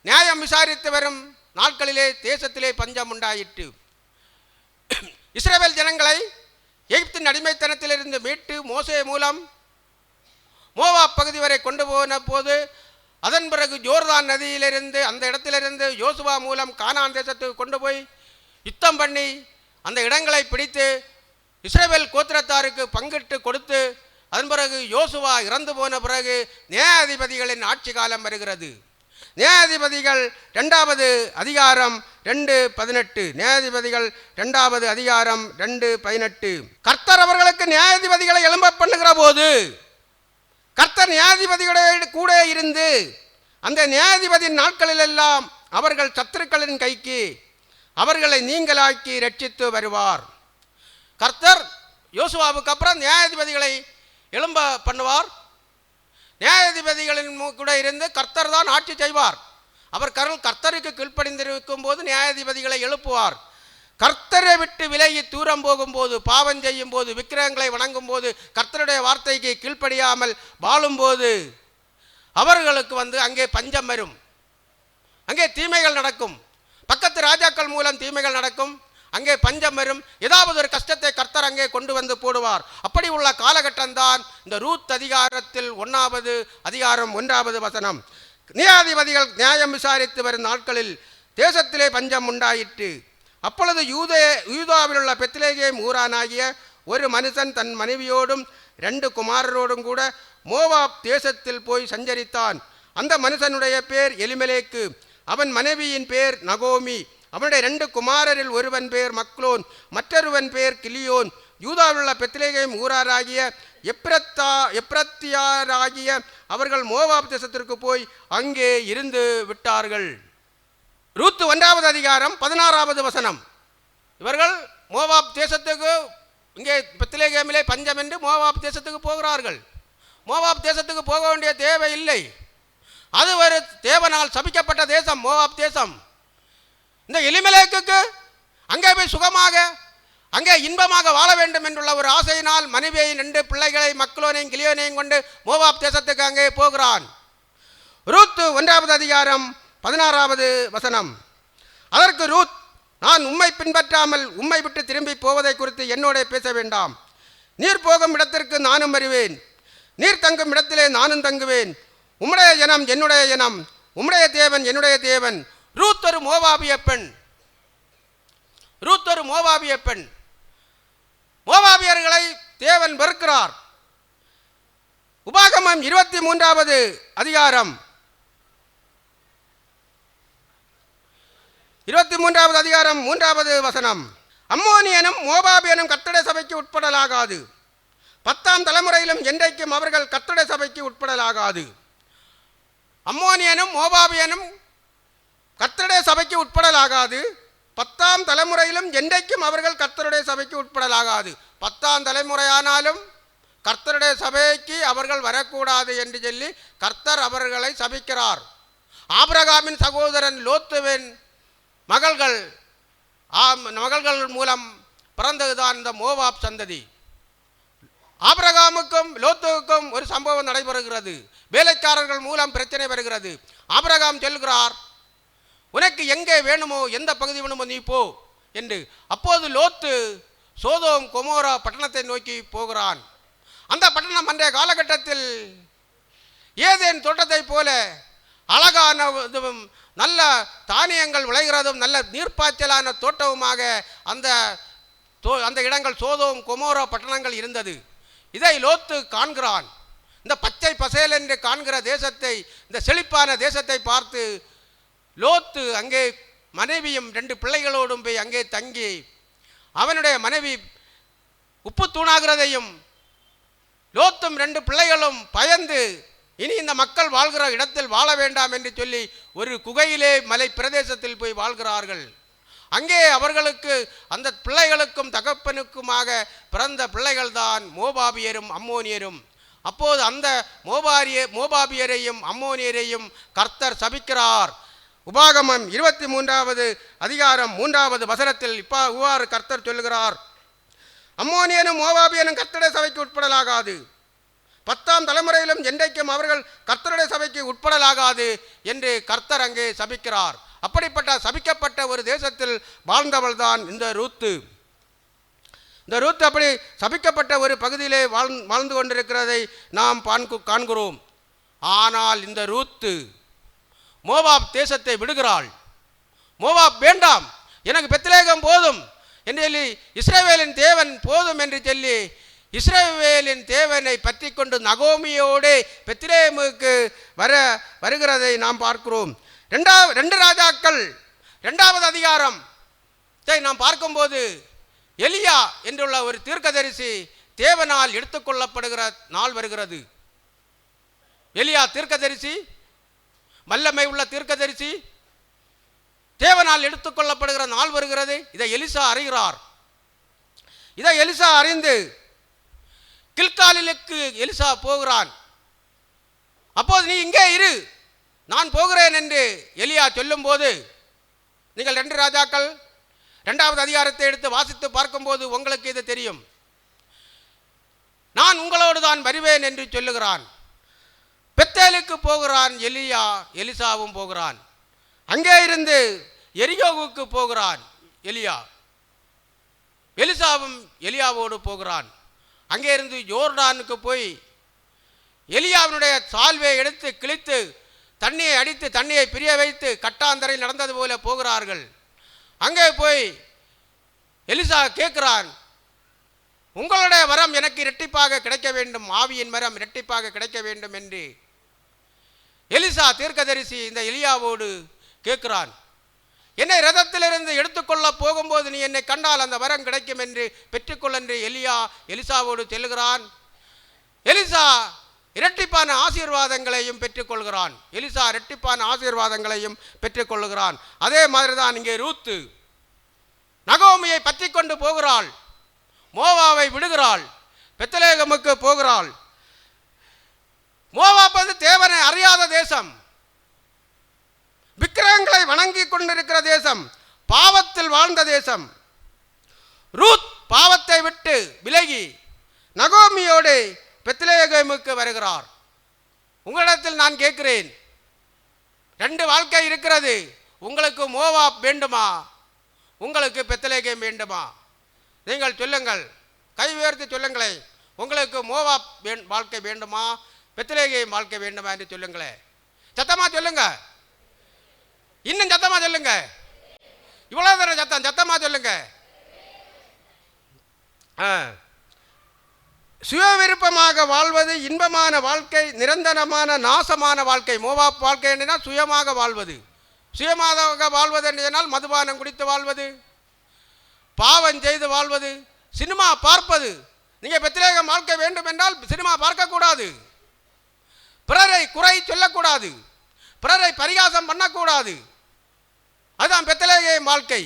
நியாயம் விசாரித்து வரும் நாட்களிலே தேசத்திலே பஞ்சம் உண்டாயிற்று. இஸ்ரவேல் ஜனங்களை எகிப்தின் அடிமைத்தனத்திலிருந்து மீட்டு மோசே மூலம் மோவாப் பகுதி வரை கொண்டு போன போது, அதன் பிறகு ஜோர்தான் நதியிலிருந்து அந்த இடத்திலிருந்து யோசுவா மூலம் கானான் தேசத்துக்கு கொண்டு போய் யுத்தம் பண்ணி அந்த இடங்களை பிடித்து இஸ்ரவேல் கோத்திரத்தாருக்கு பங்கிட்டு கொடுத்து, அதன் பிறகு யோசுவா இறந்து போன பிறகு நியாயாதிபதிகளின் ஆட்சி காலம் வருகிறது. நியாயாதிபதிகள் 2வது அதிகாரம் 2:18. நியாயாதிபதிகள் 2வது அதிகாரம் 2:18. கர்த்தர் அவர்களுக்கு நியாயாதிபதிகளை எழும்ப பண்ணுகிற போது கர்த்தர் நியாயாதிபதிகளோடு கூட இருந்து அந்த நியாயாதிபதியின் நாட்களிலெல்லாம் அவர்கள் சத்துருக்களின் கைக்கு அவர்களை நீங்களாக்கி ரட்சித்து வருவார். கர்த்தர் யோசுவாவுக்கு அப்புறம் நியாயாதிபதிகளை எழும்ப பண்ணுவார். நியாயாதிபதிகளின் கூட இருந்து கர்த்தர் தான் ஆட்சி செய்வார். அவர் கர்த்தருக்கு கீழ்ப்படிந்திருக்கும் போது நியாயாதிபதிகளை எழுப்புவார். கர்த்தரை விட்டு விலகி தூரம் போகும்போது, பாவம் செய்யும் போது, விக்கிரகங்களை வணங்கும் போது, கர்த்தருடைய வார்த்தைக்கு கீழ்ப்படியாமல் வாழும்போது அவர்களுக்கு அங்கே பஞ்சம் வரும், அங்கே தீமைகள் நடக்கும், பக்கத்து ராஜாக்கள் மூலம் தீமைகள் நடக்கும், அங்கே பஞ்சம் வரும், ஏதாவது ஒரு கஷ்டத்தை கர்த்தர் அங்கே கொண்டு வந்து போடுவார். அப்படி உள்ள காலகட்டம்தான் இந்த ரூத் அதிகாரத்தில் 1வது அதிகாரம் 1வது வசனம். நியாயாதிபதிகள் நியாயம் விசாரித்து வரும் நாட்களில் தேசத்திலே பஞ்சம் உண்டாயிற்று. அப்பொழுது யூதாவில் உள்ள பெத்லகேம் ஊரானாகிய ஒரு மனுஷன் தன் மனைவியோடும் 2 குமாரரோடும் கூட மோவாப் தேசத்தில் போய் சஞ்சரித்தான். அந்த மனுஷனுடைய பேர் எலிமெலேக்கு, அவன் மனைவியின் பேர் நகோமி. அவனுடைய 2 குமாரரில் ஒருவன் பேர் மக்லோன், மற்றொருவன் பேர் கிலியோன். யூதாவிலுள்ள பெத்லகேம் ஊராராகிய எப்ரத்தியாராகிய அவர்கள் மோவாப் தேசத்திற்கு போய் அங்கே இருந்து விட்டார்கள். ரூத் 1வது அதிகாரம் 16வது வசனம். இவர்கள் மோவாப் தேசத்துக்கு, இங்கே பெத்லகேமிலே பஞ்சம் என்று மோவாப் தேசத்துக்கு போகிறார்கள். மோவாப் தேசத்துக்கு போக வேண்டிய தேவை இல்லை, அது ஒரு தேவனால் சபிக்கப்பட்ட தேசம் மோவாப் தேசம். இந்த எலிமெலேக்குக்கு அங்கே போய் சுகமாக அங்கே இன்பமாக வாழ வேண்டும் என்றுள்ள ஒரு ஆசையினால் மனைவியையும் 2 பிள்ளைகளை மக்லோனையும் கிலியோனையும் கொண்டு மோவாப் தேசத்துக்கு அங்கே போகிறான். ரூத் 1வது அதிகாரம் 16வது வசனம். அதற்கு ரூத், நான் உம்மை பின்பற்றாமல் உம்மை விட்டு திரும்பி போவதை குறித்து என்னோட பேச வேண்டாம். நீர் போகும் இடத்திற்கு நானும் வருவேன், நீர் தங்கும் இடத்திலே நானும் தங்குவேன். உம்முடைய ஜனம் என்னுடைய ஜனம், உம்முடைய தேவன் என்னுடைய தேவன். ரூத் ஒரு மோவாபிய பெண். ரூத் ஒரு மோவாபிய பெண். மோவாபியர்களை தேவன் வெறுக்கிறார். உபாகமம் 23வது அதிகாரம் 3வது வசனம். அம்மோனியனும் மோவாபியனும் கர்த்தருடைய சபைக்கு உட்படலாகாது, 10ஆம் தலைமுறையிலும் என்றைக்கும் அவர்கள் கர்த்தருடைய சபைக்கு உட்படலாகாது. அம்மோனியனும் மோவாபியனும் கர்த்தருடைய சபைக்கு உட்படலாகாது, 10ஆம் தலைமுறையிலும் என்றைக்கும் அவர்கள் கர்த்தருடைய சபைக்கு உட்படலாகாது. 10ஆம் தலைமுறையானாலும் கர்த்தருடைய சபைக்கு அவர்கள் வரக்கூடாது என்று சொல்லி கர்த்தர் அவர்களை சபிக்கிறார். ஆபிரகாமின் சகோதரன் லோத்துவின் மகள்கள் மூலம் பிறந்ததுதான் இந்த மோவாப் சந்ததி. ஆபிரகாமுக்கும் லோத்துவுக்கும் ஒரு சம்பவம் நடைபெறுகிறது. வேலைக்காரர்கள் மூலம் பிரச்சனை வருகிறது. ஆபிரகாம் சொல்கிறார், உனக்கு எங்கே வேணுமோ, எந்த பகுதி வேணுமோ நீ போ என்று. அப்போது லோத்து சோதோம் கொமோரா பட்டணத்தை நோக்கி போகிறான். அந்த பட்டணம் அன்றைய காலகட்டத்தில் ஏதேன் தோட்டத்தை போல அழகான நல்ல தானியங்கள் விளைகிறதும் நல்ல நீர்ப்பாய்ச்சலான தோட்டமுமாக அந்த இடங்கள் சோதோம் கொமோரா பட்டணங்கள் இருந்தது. இதை லோத்து காண்கிறான். இந்த பச்சை பசேல் என்று காண்கிற தேசத்தை, இந்த செழிப்பான தேசத்தை பார்த்து லோத்து அங்கே மனைவியும் 2 பிள்ளைகளோடும் போய் அங்கே தங்கி அவனுடைய மனைவி உப்பு தூணாகிறதையும் லோத்தும் 2 பிள்ளைகளும் பயந்து இனி இந்த மக்கள் வாழ்கிற இடத்தில் வாழ வேண்டாம் என்று சொல்லி ஒரு குகையிலே மலை பிரதேசத்தில் போய் வாழ்கிறார்கள். அங்கே அவர்களுக்கு அந்த பிள்ளைகளுக்கும் தகப்பனுக்குமாக பிறந்த பிள்ளைகள் தான் மோவாபியரும் அம்மோனியரும். அப்போது அந்த மோபாபியரையும் அம்மோனியரையும் கர்த்தர் சபிக்கிறார். உபாகமம் 23வது அதிகாரம் 3வது வசனத்தில் இவ்வாறு கர்த்தர் சொல்லுகிறார், அம்மோனியனும் மோவாபியனும் கர்த்தருடைய சபைக்கு உட்படலாகாது, 10ஆம் தலைமுறையிலும் என்றைக்கும் அவர்கள் கர்த்தருடைய சபைக்கு உட்படலாகாது என்று கர்த்தர் அங்கே சபிக்கிறார். அப்படிப்பட்ட சபிக்கப்பட்ட ஒரு தேசத்தில் வாழ்ந்தவள் தான் இந்த ரூத்து. இந்த ரூத் அப்படி சபிக்கப்பட்ட ஒரு பகுதியிலே வாழ்ந்து கொண்டிருக்கிறதை நாம் காண்கிறோம். ஆனால் இந்த ரூத்து மோவாப் தேசத்தை விடுகிறாள். மோவாப் வேண்டாம், எனக்கு பெத்லேகம் போதும் என்று சொல்லி, இஸ்ரவேலின் தேவன் போதும் என்று சொல்லி இஸ்ரவேலின் தேவனை பற்றி கொண்டு நகோமியோடு பெத்லேகமுக்கு வருகிறதை நாம் பார்க்கிறோம். 2 ராஜாக்கள் 2வது அதிகாரத்தை நாம் பார்க்கும்போது எலியா என்றுள்ள ஒரு தீர்க்கதரிசி தேவனால் எடுத்துக்கொள்ளப்படுகிற நாள் வருகிறது. எலியா தீர்க்கதரிசி, வல்லமை உள்ள தீர்க்கதரிசி, தேவனால் எடுத்துக்கொள்ளப்படுகிற நாள் வருகிறது. இதை எலிசா அறிகிறார். இதை எலிசா அறிந்து கில்காலிலுக்கு எலிசா போகிறான். அப்போது நீ இங்கே இரு, நான் போகிறேன் என்று எலியா சொல்லும் போது, நீங்கள் 2 ராஜாக்கள் 2வது அதிகாரத்தை எடுத்து வாசித்து பார்க்கும்போது உங்களுக்கு இது தெரியும். நான் உங்களோடு தான் வருவேன் என்று சொல்லுகிறான். பெத்தேலுக்கு போகிறான் எலியா, எலிசாவும் போகிறான். அங்கே இருந்து எரிகோவுக்கு போகிறான் எலியா, எலிசாவும் எலியாவோடு போகிறான். அங்கே இருந்து யோர்டானுக்கு போய் எலியாவினுடைய சால்வை எடுத்து கிழித்து தண்ணியை அடித்து தண்ணியை பிரிய வைத்து கட்டாந்தரை நடந்தது போல போகிறார்கள். அங்கே போய் எலிசா கேட்கிறான், உங்களுடைய வரம் எனக்கு இரட்டிப்பாக கிடைக்க வேண்டும், ஆவியின் வரம் இரட்டிப்பாக கிடைக்க வேண்டும் என்று எலிசா தீர்க்கதரிசி இந்த எலியாவோடு கேட்கிறான். என்னை ரதத்திலிருந்து எடுத்துக்கொள்ள போகும்போது நீ என்னை கண்டால் அந்த வரம் கிடைக்கும் என்று பெற்றுக்கொள் என்று எலிசாவோடு செல்லுகிறான். எலிசா இரட்டிப்பான ஆசீர்வாதங்களையும் பெற்றுக்கொள்கிறான். எலிசா இரட்டிப்பான ஆசீர்வாதங்களையும் பெற்றுக்கொள்கிறான். அதே மாதிரி தான் இங்கே ரூத்து நகோமியை பற்றி கொண்டு போகிறாள். மோவாவை விடுகிறாள், பெத்லேகமுக்கு போகிறாள். மோவாப் தேவனை அறியாத தேசம், விக்கிரகங்களை வணங்கி கொண்டிருக்கிற தேசம், பாவத்தில் வாழ்ந்த தேசம். ரூத் பாவத்தை விட்டு விலகி நகோமியோடு பெத்லேகமுக்கு வருகிறார். உங்களிடத்தில் நான் கேட்கிறேன், 2 வாழ்க்கை இருக்கிறது. உங்களுக்கு மோவாப் வேண்டுமா, உங்களுக்கு பெத்லேகம் வேண்டுமா? நீங்கள் சொல்லுங்கள், கை உயர்த்தி சொல்லுங்களேன். உங்களுக்கு மோவாப் வாழ்க்கை வேண்டுமா, பெத்லேகம் வாழ்க்கை வேண்டுமா என்று சொல்லுங்களேன். சத்தமா சொல்லுங்க, இன்னும் சத்தமா சொல்லுங்க. இவ்வளவு தர சத்தமா சொல்லுங்க. சுய விருப்பமாக வாழ்வது இன்பமான வாழ்க்கை, நிரந்தரமான நாசமான வாழ்க்கை. மோவாப் வாழ்க்கை என்றால் சுயமாக வாழ்வது. சுயமாக வாழ்வது என்று சொன்னால் மதுபானம் குடித்து வாழ்வது, பாவம் செய்து வாழ்வது, சினிமா பார்ப்பது. நீங்கள் பெத்லேகம் வாழ்க்கை வேண்டும் என்றால் சினிமா பார்க்கக்கூடாது, பிறரை குறை சொல்லக்கூடாது, பிறரை பரிகாசம் பண்ணக்கூடாது. அதுதான் பெத்லேகம் வாழ்க்கை.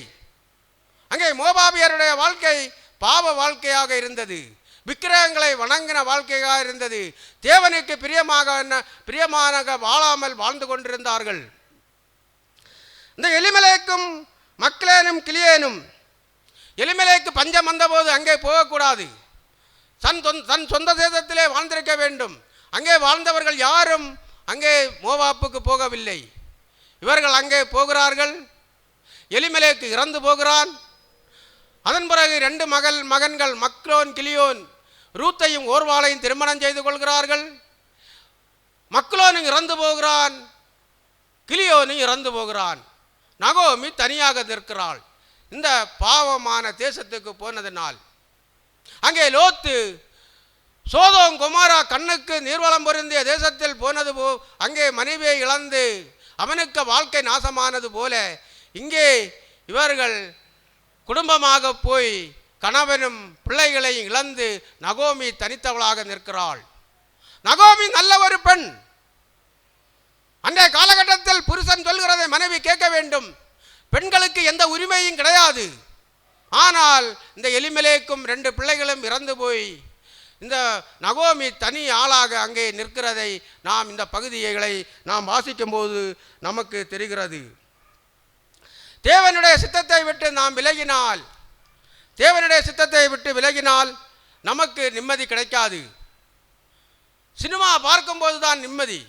அங்கே மோபாபியருடைய வாழ்க்கை பாவ வாழ்க்கையாக இருந்தது, விக்கிரகங்களை வணங்கின வாழ்க்கையாக இருந்தது. தேவனுக்கு பிரியமாக வாழாமல் வாழ்ந்து கொண்டிருந்தார்கள். இந்த எலிமெலேக்கும் மக்லேனும் கிளியேனும், எலிமெலேக்கு பஞ்சம் வந்தபோது அங்கே போகக்கூடாது, தன் சொந்த தேசத்திலே வாழ்ந்திருக்க வேண்டும். அங்கே வாழ்ந்தவர்கள் யாரும் அங்கே மோவாப்புக்கு போகவில்லை. இவர்கள் அங்கே போகிறார்கள். எலிமெலேக்கு இறந்து போகிறான். அதன் பிறகு 2 மகன்கள் மக்லோன் கிளியோன் ரூத்தையும் ஓர்வாளையும் திருமணம் செய்து கொள்கிறார்கள். மக்லோனும் இறந்து போகிறான், கிளியோனும் இறந்து போகிறான். நகோமி தனியாக நிற்கிறாள். இந்த பாவமான தேசத்துக்கு போனதனால் அங்கே லோத்து சோதோம் கொமாரா கண்ணுக்கு நீர்வளம் பொருந்திய தேசத்தில் போனது அங்கே மனைவியை இழந்து அவனுக்கு வாழ்க்கை நாசமானது போல இங்கே இவர்கள் குடும்பமாக போய் கணவனும் பிள்ளைகளையும் இழந்து நகோமி தனித்தவளாக நிற்கிறாள். நகோமி நல்ல ஒரு பெண். அன்றைய காலகட்டத்தில் புருஷன் சொல்கிறதை மனைவி கேட்க வேண்டும். பெண்களுக்கு எந்த உரிமையும் கிடையாது. ஆனால் இந்த எலிமெலேக்கும் 2 பிள்ளைகளும் இறந்து போய் இந்த நகோமி தனி ஆளாக அங்கே நிற்கிறதை நாம் இந்த பகுதிகளை நாம் வாசிக்கும்போது நமக்கு தெரிகிறது. தேவனுடைய சித்தத்தை விட்டு நாம் விலகினால், தேவனுடைய சித்தத்தை விட்டு விலகினால் நமக்கு நிம்மதி கிடைக்காது. சினிமா பார்க்கும்போது தான் நிம்மதி.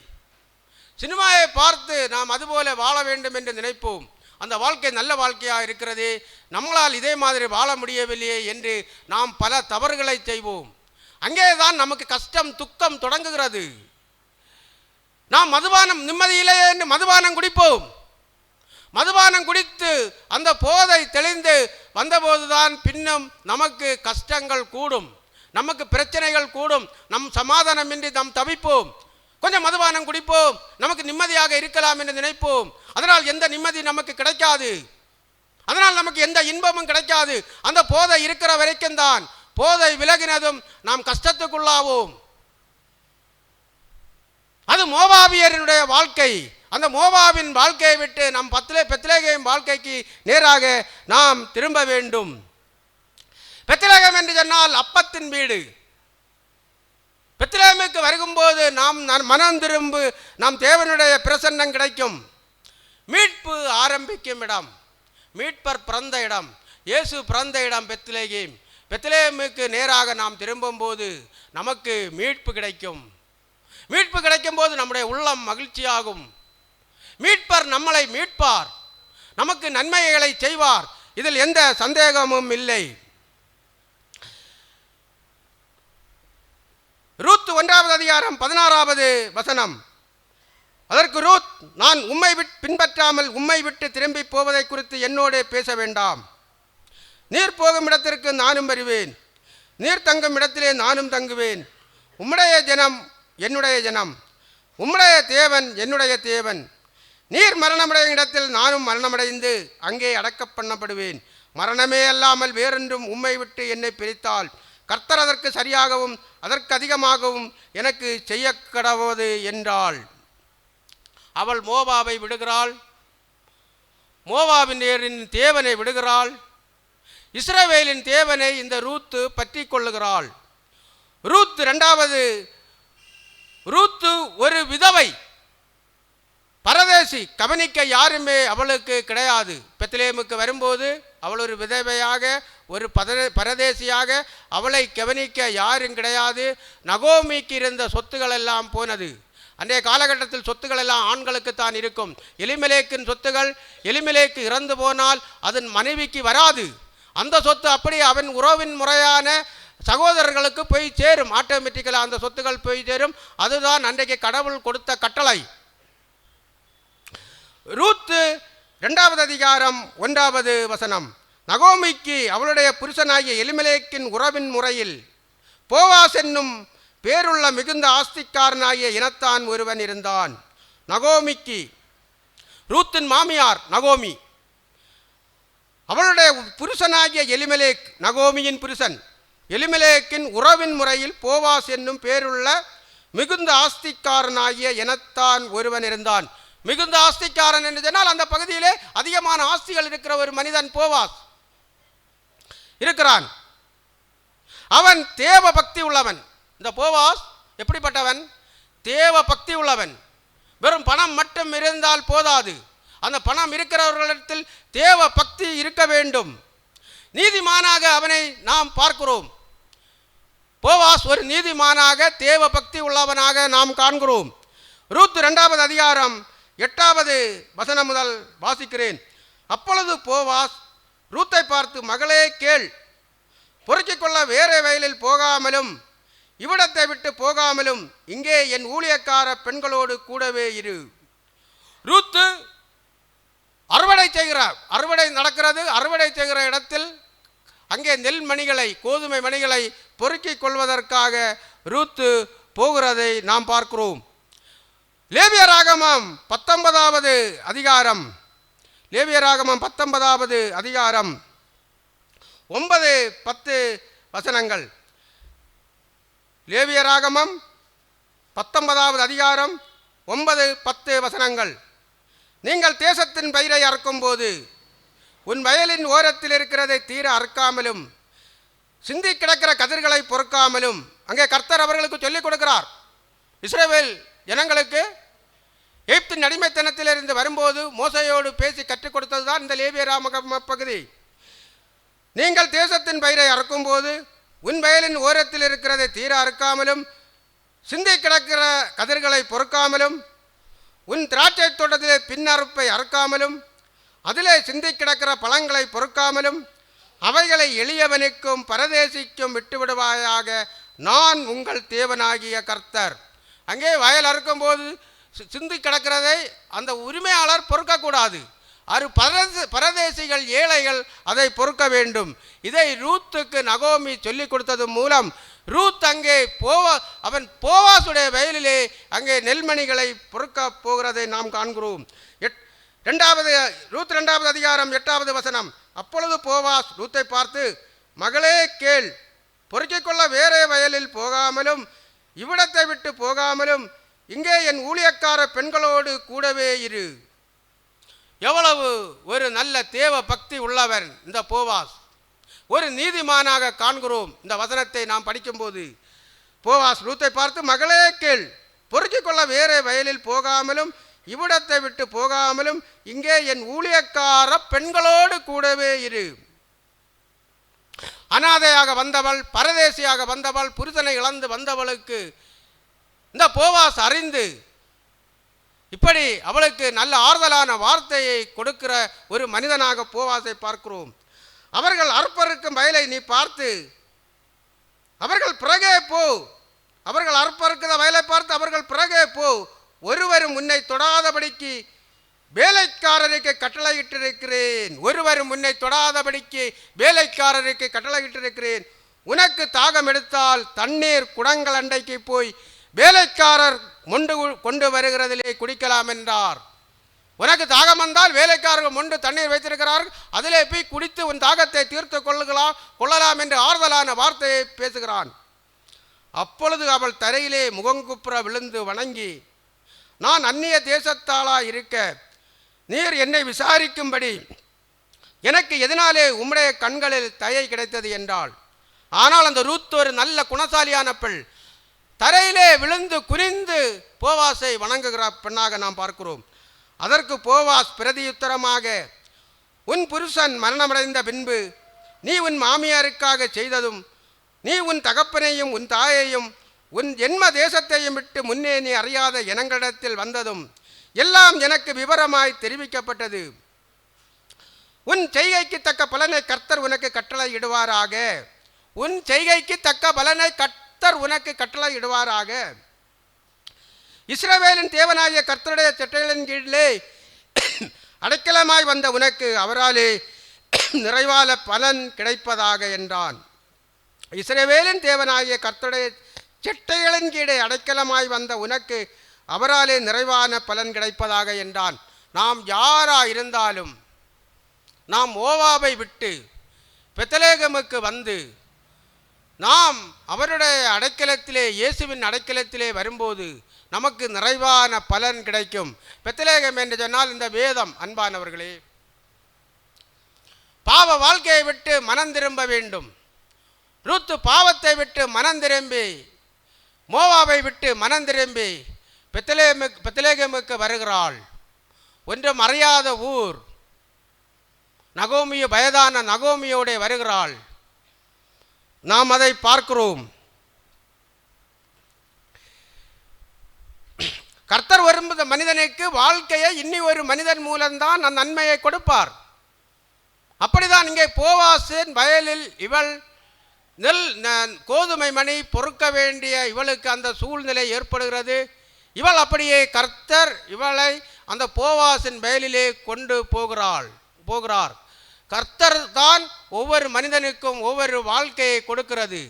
சினிமாவை பார்த்து நாம் அதுபோல வாழ வேண்டும் என்று நினைப்போம். அந்த வாழ்க்கை நல்ல வாழ்க்கையாக இருக்கிறது, நம்மளால் இதே மாதிரி வாழ முடியவில்லையே என்று நாம் பல தவறுகளை செய்வோம். அங்கே தான் நமக்கு கஷ்டம் துக்கம் தொடங்குகிறது. நாம் மதுபானம் நிம்மதியிலே என்று மதுபானம் குடிப்போம். மதுபானம் குடித்து அந்த போதை தெளிந்து வந்தபோதுதான் பின்னும் நமக்கு கஷ்டங்கள் கூடும், நமக்கு பிரச்சனைகள் கூடும், நம் சமாதானமின்றி நாம் தவிப்போம். கொஞ்சம் மதுபானம் குடிப்போம், நமக்கு நிம்மதியாக இருக்கலாம் என்று நினைப்போம். அதனால் எந்த நிம்மதி நமக்கு கிடைக்காது, அதனால் நமக்கு எந்த இன்பமும் கிடைக்காது. அந்த போதை இருக்கிற வரைக்கும் தான், போதை விலகினதும் நாம் கஷ்டத்துக்குள்ளாவோம். அது மோவாபியருடைய வாழ்க்கை. அந்த மோவாபின் வாழ்க்கையை விட்டு நம் பெத்லகேம் வாழ்க்கைக்கு நேராக நாம் திரும்ப வேண்டும். பெத்லகேம் என்று சொன்னால் அப்பத்தின் வீடு. பெத்லகேமுக்கு வருகும்போது நாம் மனம் திரும்பு, நாம் தேவனுடைய பிரசன்னம் கிடைக்கும். மீட்பு ஆரம்பிக்கும் இடம், மீட்பர் பிறந்த இடம், இயேசு பிறந்த இடம் பெத்லகேம். பெத்லகேமுக்கு நேராக நாம் திரும்பும் போது நமக்கு மீட்பு கிடைக்கும். மீட்பு கிடைக்கும் போது நம்முடைய உள்ளம் மகிழ்ச்சியாகும். மீட்பர் நம்மளை மீட்பார், நமக்கு நன்மைகளை செய்வார், இதில் எந்த சந்தேகமும் இல்லை. ரூத் 1வது அதிகாரம் 16வது வசனம். அதற்கு ரூத், நான் உம்மை பின்பற்றாமல் உம்மை விட்டு திரும்பி போவதை குறித்து என்னோடு பேச வேண்டாம். நீர் போகும் இடத்திற்கு நானும் வருவேன், நீர் தங்கும் இடத்திலே நானும் தங்குவேன். உம்முடைய ஜனம் என்னுடைய ஜனம், உம்முடைய தேவன் என்னுடைய தேவன். நீர் மரணமடையும் இடத்தில் நானும் மரணமடைந்து அங்கே அடக்கம் பண்ணப்படுவேன். மரணமே அல்லாமல் வேறொன்றும் உம்மை விட்டு என்னை பிரித்தால் கர்த்தர் அதற்கு சரியாகவும் அதற்கு அதிகமாகவும் எனக்கு செய்ய கடவுது என்றாள். அவள் மோவாபை விடுகிறாள், மோவாபின் தேவனை விடுகிறாள். இஸ்ரவேலின் தேவனை இந்த ரூத்து பற்றி கொள்ளுகிறாள். ரூத்து ஒரு விதவை, பரதேசி, கவனிக்க யாருமே அவளுக்கு கிடையாது. பெத்லகேமுக்கு வரும்போது அவள் ஒரு விதவையாக, ஒரு பரதேசியாக, அவளை கவனிக்க யாரும் கிடையாது. நகோமிக்கு இருந்த சொத்துக்கள் எல்லாம் போனது. அன்றைய காலகட்டத்தில் சொத்துக்கள் எல்லாம் ஆண்களுக்குத்தான் இருக்கும். எலிமெலேக்கின் சொத்துகள், எலிமெலேக்கு இறந்து போனால் அதன் மனைவிக்கு வராது. அந்த சொத்து அப்படி அவன் உறவின் முறையான சகோதரர்களுக்கு போய் சேரும். ஆட்டோமேட்டிக்கலாக அந்த சொத்துக்கள் போய் சேரும். அதுதான் அன்றைக்கு கடவுள் கொடுத்த கட்டளை. ரூத்து 2வது அதிகாரம் 1வது வசனம். நகோமிக்கு அவளுடைய புருஷனாகிய எலிமெலேக்கின் உறவின் முறையில் போவாஸ் என்னும் பேருள்ள மிகுந்த ஆஸ்திக்காரனாகிய இனத்தான் ஒருவன் இருந்தான். நகோமிக்கு, ரூத்தின் மாமியார் நகோமி, அவளுடைய புருஷனாகிய எலிமெலேக், நகோமியின் புருஷன், எலிமெலேக்கின் உறவின் முறையில் போவாஸ் என்னும் பேருள்ள மிகுந்த ஆஸ்திக்காரனாகிய இனத்தான் ஒருவன் இருந்தான். மிகுந்த ஆஸ்திக்காரன் என்று சொன்னால் அந்த பகுதியிலே அதிகமான ஆஸ்திகள் இருக்கிற ஒரு மனிதன் போவாஸ் இருக்கிறான். அவன் தேவ பக்தி உள்ளவன். இந்த போவாஸ் எப்படிப்பட்டவன்? தேவ பக்தி உள்ளவன். வெறும் பணம் மட்டும் இருந்தால் போதாது, அந்த பணம் இருக்கிறவர்களிடத்தில் தேவ பக்தி இருக்க வேண்டும். நீதிமானாக அவனை நாம் பார்க்கிறோம். போவாஸ் ஒரு நீதிமானாக தேவ பக்தி உள்ளவனாக நாம் காண்கிறோம். ரூத் 2வது அதிகாரம் 8வது வசனம் முதல் வாசிக்கிறேன். அப்பொழுது போவாஸ் ரூத்தை பார்த்து, மகளே கேள், பொறுக்கிக் கொள்ள வேறே வயலில் போகாமலும் இவ்விடத்தை விட்டு போகாமலும் இங்கே என் ஊழியக்கார பெண்களோடு கூடவே இரு. ரூத்து அறுவடை செய்கிறார். அறுவடை நடக்கிறது. அறுவடை செய்கிற இடத்தில் அங்கே நெல் மணிகளை, கோதுமை மணிகளை பொறுக்கிக் கொள்வதற்காக ரூத்து போகிறதை நாம் பார்க்கிறோம். லேவியராகமம் 19வது அதிகாரம், லேவியராகமம் 19வது அதிகாரம் 9-10 வசனங்கள். லேவியராகமம் 19வது அதிகாரம் 9-10 வசனங்கள். நீங்கள் தேசத்தின் பயிரை அறுக்கும்போது உன் வயலின் ஓரத்தில் இருக்கிறதை தீர அறுக்காமலும் சிந்தி கிடக்கிற கதிர்களை பொறுக்காமலும், அங்கே கர்த்தர் அவர்களுக்கு சொல்லிக் கொடுக்கிறார். இஸ்ரவேல் ஜனங்களுக்கு எகிப்தின் அடிமைத்தனத்திலிருந்து வரும்போது மோசையோடு பேசி கற்றுக் கொடுத்தது தான் இந்த லேவியராம பகுதி. நீங்கள் தேசத்தின் பயிரை அறுக்கும்போது உன் வயலின் ஓரத்தில் இருக்கிறதை தீர அறுக்காமலும், சிந்தி கிடக்கிற கதிர்களை பொறுக்காமலும், உன் திராட்சை தோட்டத்திலே பின் அறுப்பை அறுக்காமலும், அதிலே சிந்தி கிடக்கிற பழங்களை பொறுக்காமலும், அவைகளை எளியவனுக்கும் பரதேசிக்கும் விட்டுவிடுவாயாக. நான் உங்கள் தேவனாகிய கர்த்தர். அங்கே வயல் அறுக்கும்போது சிந்தி கிடக்கிறதை அந்த உரிமையாளர் பொறுக்கக்கூடாது. அது பரதேசிகள், ஏழைகள் அதை பொறுக்க வேண்டும். இதை ரூத்துக்கு நகோமி சொல்லிக் கொடுத்தது மூலம் ரூத் அங்கே அவன் போவாசுடைய வயலிலே அங்கே நெல்மணிகளை பொறுக்க போகிறதை நாம் காண்கிறோம். ரூத் 2வது அதிகாரம் 8வது வசனம். அப்பொழுது போவாஸ் ரூத்தை பார்த்து, மகளே கேள், பொறுக்கிக் கொள்ள வேறே வயலில் போகாமலும் இவ்விடத்தை விட்டு போகாமலும் இங்கே என் ஊழியக்கார பெண்களோடு கூடவே இரு. எவ்வளவு ஒரு நல்ல தேவ பக்தி உள்ளவர் இந்த போவாஸ், ஒரு நீதிமானாக காண்கிறோம். இந்த வசனத்தை நாம் படிக்கும்போது போவாஸ் ரூத்தை பார்த்து, மகளே கேள், பொறுக்கிக் கொள்ள வேறே வயலில் போகாமலும் இவ்விடத்தை விட்டு போகாமலும் இங்கே என் ஊழியக்கார பெண்களோடு கூடவே இரு. அனாதையாக வந்தவள், பரதேசியாக வந்தவள், புருஷனை இழந்து வந்தவளுக்கு இந்த போவாஸ் அறிந்து இப்படி அவளுக்கு நல்ல ஆறுதலான வார்த்தையை கொடுக்கிற ஒரு மனிதனாக போவாசை பார்க்கிறோம். அவர்கள் அறுப்பறுக்கும் வயலை நீ பார்த்து அவர்கள் பிறகே போ. அவர்கள் அறுப்பறுக்கிற வயலை பார்த்து அவர்கள் பிறகே போ. ஒருவரும் உன்னை தொடாதபடிக்கு வேலைக்காரருக்கு கட்டளையிட்டிருக்கிறேன். ஒருவரும் உன்னை தொடாதபடிக்கு வேலைக்காரருக்கு கட்டளையிட்டிருக்கிறேன். உனக்கு தாகம் எடுத்தால் தண்ணீர் குடங்கள் அண்டைக்கு போய் வேலைக்காரர் கொண்டு வருகிறதிலே குடிக்கலாம் என்றார். உனக்கு தாகம் வந்தால் வேலைக்காரர்கள் மொண்டு தண்ணீர் வைத்திருக்கிறார்கள், அதிலே போய் குடித்து உன் தாகத்தை தீர்த்து கொள்ளலாம் என்று ஆறுதலான வார்த்தையை பேசுகிறான். அப்பொழுது அவள் தரையிலே முகங்குப்புற விழுந்து வணங்கி, நான் அந்நிய தேசத்தாளா இருக்க நீர் என்னை விசாரிக்கும்படி எனக்கு எதனாலே உம்முடைய கண்களில் தயை கிடைத்தது என்றாள். ஆனால் அந்த ரூத் ஒரு நல்ல குணசாலியான பெண், தரையிலே விழுந்து குனிந்து போவாசை வணங்குகிற பெண்ணாக நாம் பார்க்கிறோம். அதற்கு போவாஸ் பிரதியுத்தரமாக, உன் புருஷன் மரணமடைந்த பின்பு நீ உன் மாமியாருக்காக செய்ததும், நீ உன் தகப்பனையும் உன் தாயையும் உன் ஜென்ம தேசத்தையும் விட்டு முன்னே நீ அறியாத இனங்களிடத்தில் வந்ததும் எல்லாம் எனக்கு விவரமாய் தெரிவிக்கப்பட்டது. உன் செய்கைக்கு தக்க பலனை கர்த்தர் உனக்கு கட்டளை இடுவாராக. உன் செய்கைக்கு தக்க பலனை கர்த்தர் உனக்கு கட்டளை இடுவாராக. இஸ்ரவேலின் தேவனாகிய கர்த்தருடைய சட்டைகளின் கீழே அடைக்கலமாய் வந்த உனக்கு அவராலே நிறைவான பலன் கிடைப்பதாக என்றான். இஸ்ரவேலின் தேவனாகிய கர்த்தருடைய சட்டைகளின் கீழே அடைக்கலமாய் வந்த உனக்கு அவராலே நிறைவான பலன் கிடைப்பதாக என்றான். நாம் யாரா இருந்தாலும் நாம் மோவாபை விட்டு பெத்லகேமுக்கு வந்து நாம் அவருடைய அடைக்கலத்திலே, இயேசுவின் அடைக்கலத்திலே வரும்போது நமக்கு நிறைவான பலன் கிடைக்கும். பெத்லகேம் என்று சொன்னால் இந்த வேதம். அன்பானவர்களே, பாவ வாழ்க்கையை விட்டு மனம் திரும்ப வேண்டும். ரூத்து பாவத்தை விட்டு மனம் திரும்பி, மோவாபை விட்டு மனம் திரும்பி பெத்லகேமுக்கு வருகிறாள். ஒன்றும் அறியாத ஊர், நகோமியோ வயதான நகோமியோட வருகிறாள். நாம் அதை பார்க்கிறோம். கர்த்தர் வரும் மனிதனுக்கு வாழ்க்கையை இன்னி ஒரு மனிதன் மூலம்தான் அந்த நன்மையை கொடுப்பார். அப்படிதான் இங்கே போவாசின் வயலில் இவள் கோதுமை மணி பொறுக்க வேண்டிய இவளுக்கு அந்த சூழ்நிலை ஏற்படுகிறது. இவள் அப்படியே கர்த்தர் இவளை அந்த போவாசின் வயலிலே கொண்டு போகிறார். கர்த்தர் தான் ஒவ்வொரு மனிதனுக்கும் ஒவ்வொரு வாழ்க்கையை கொடுக்கிறது.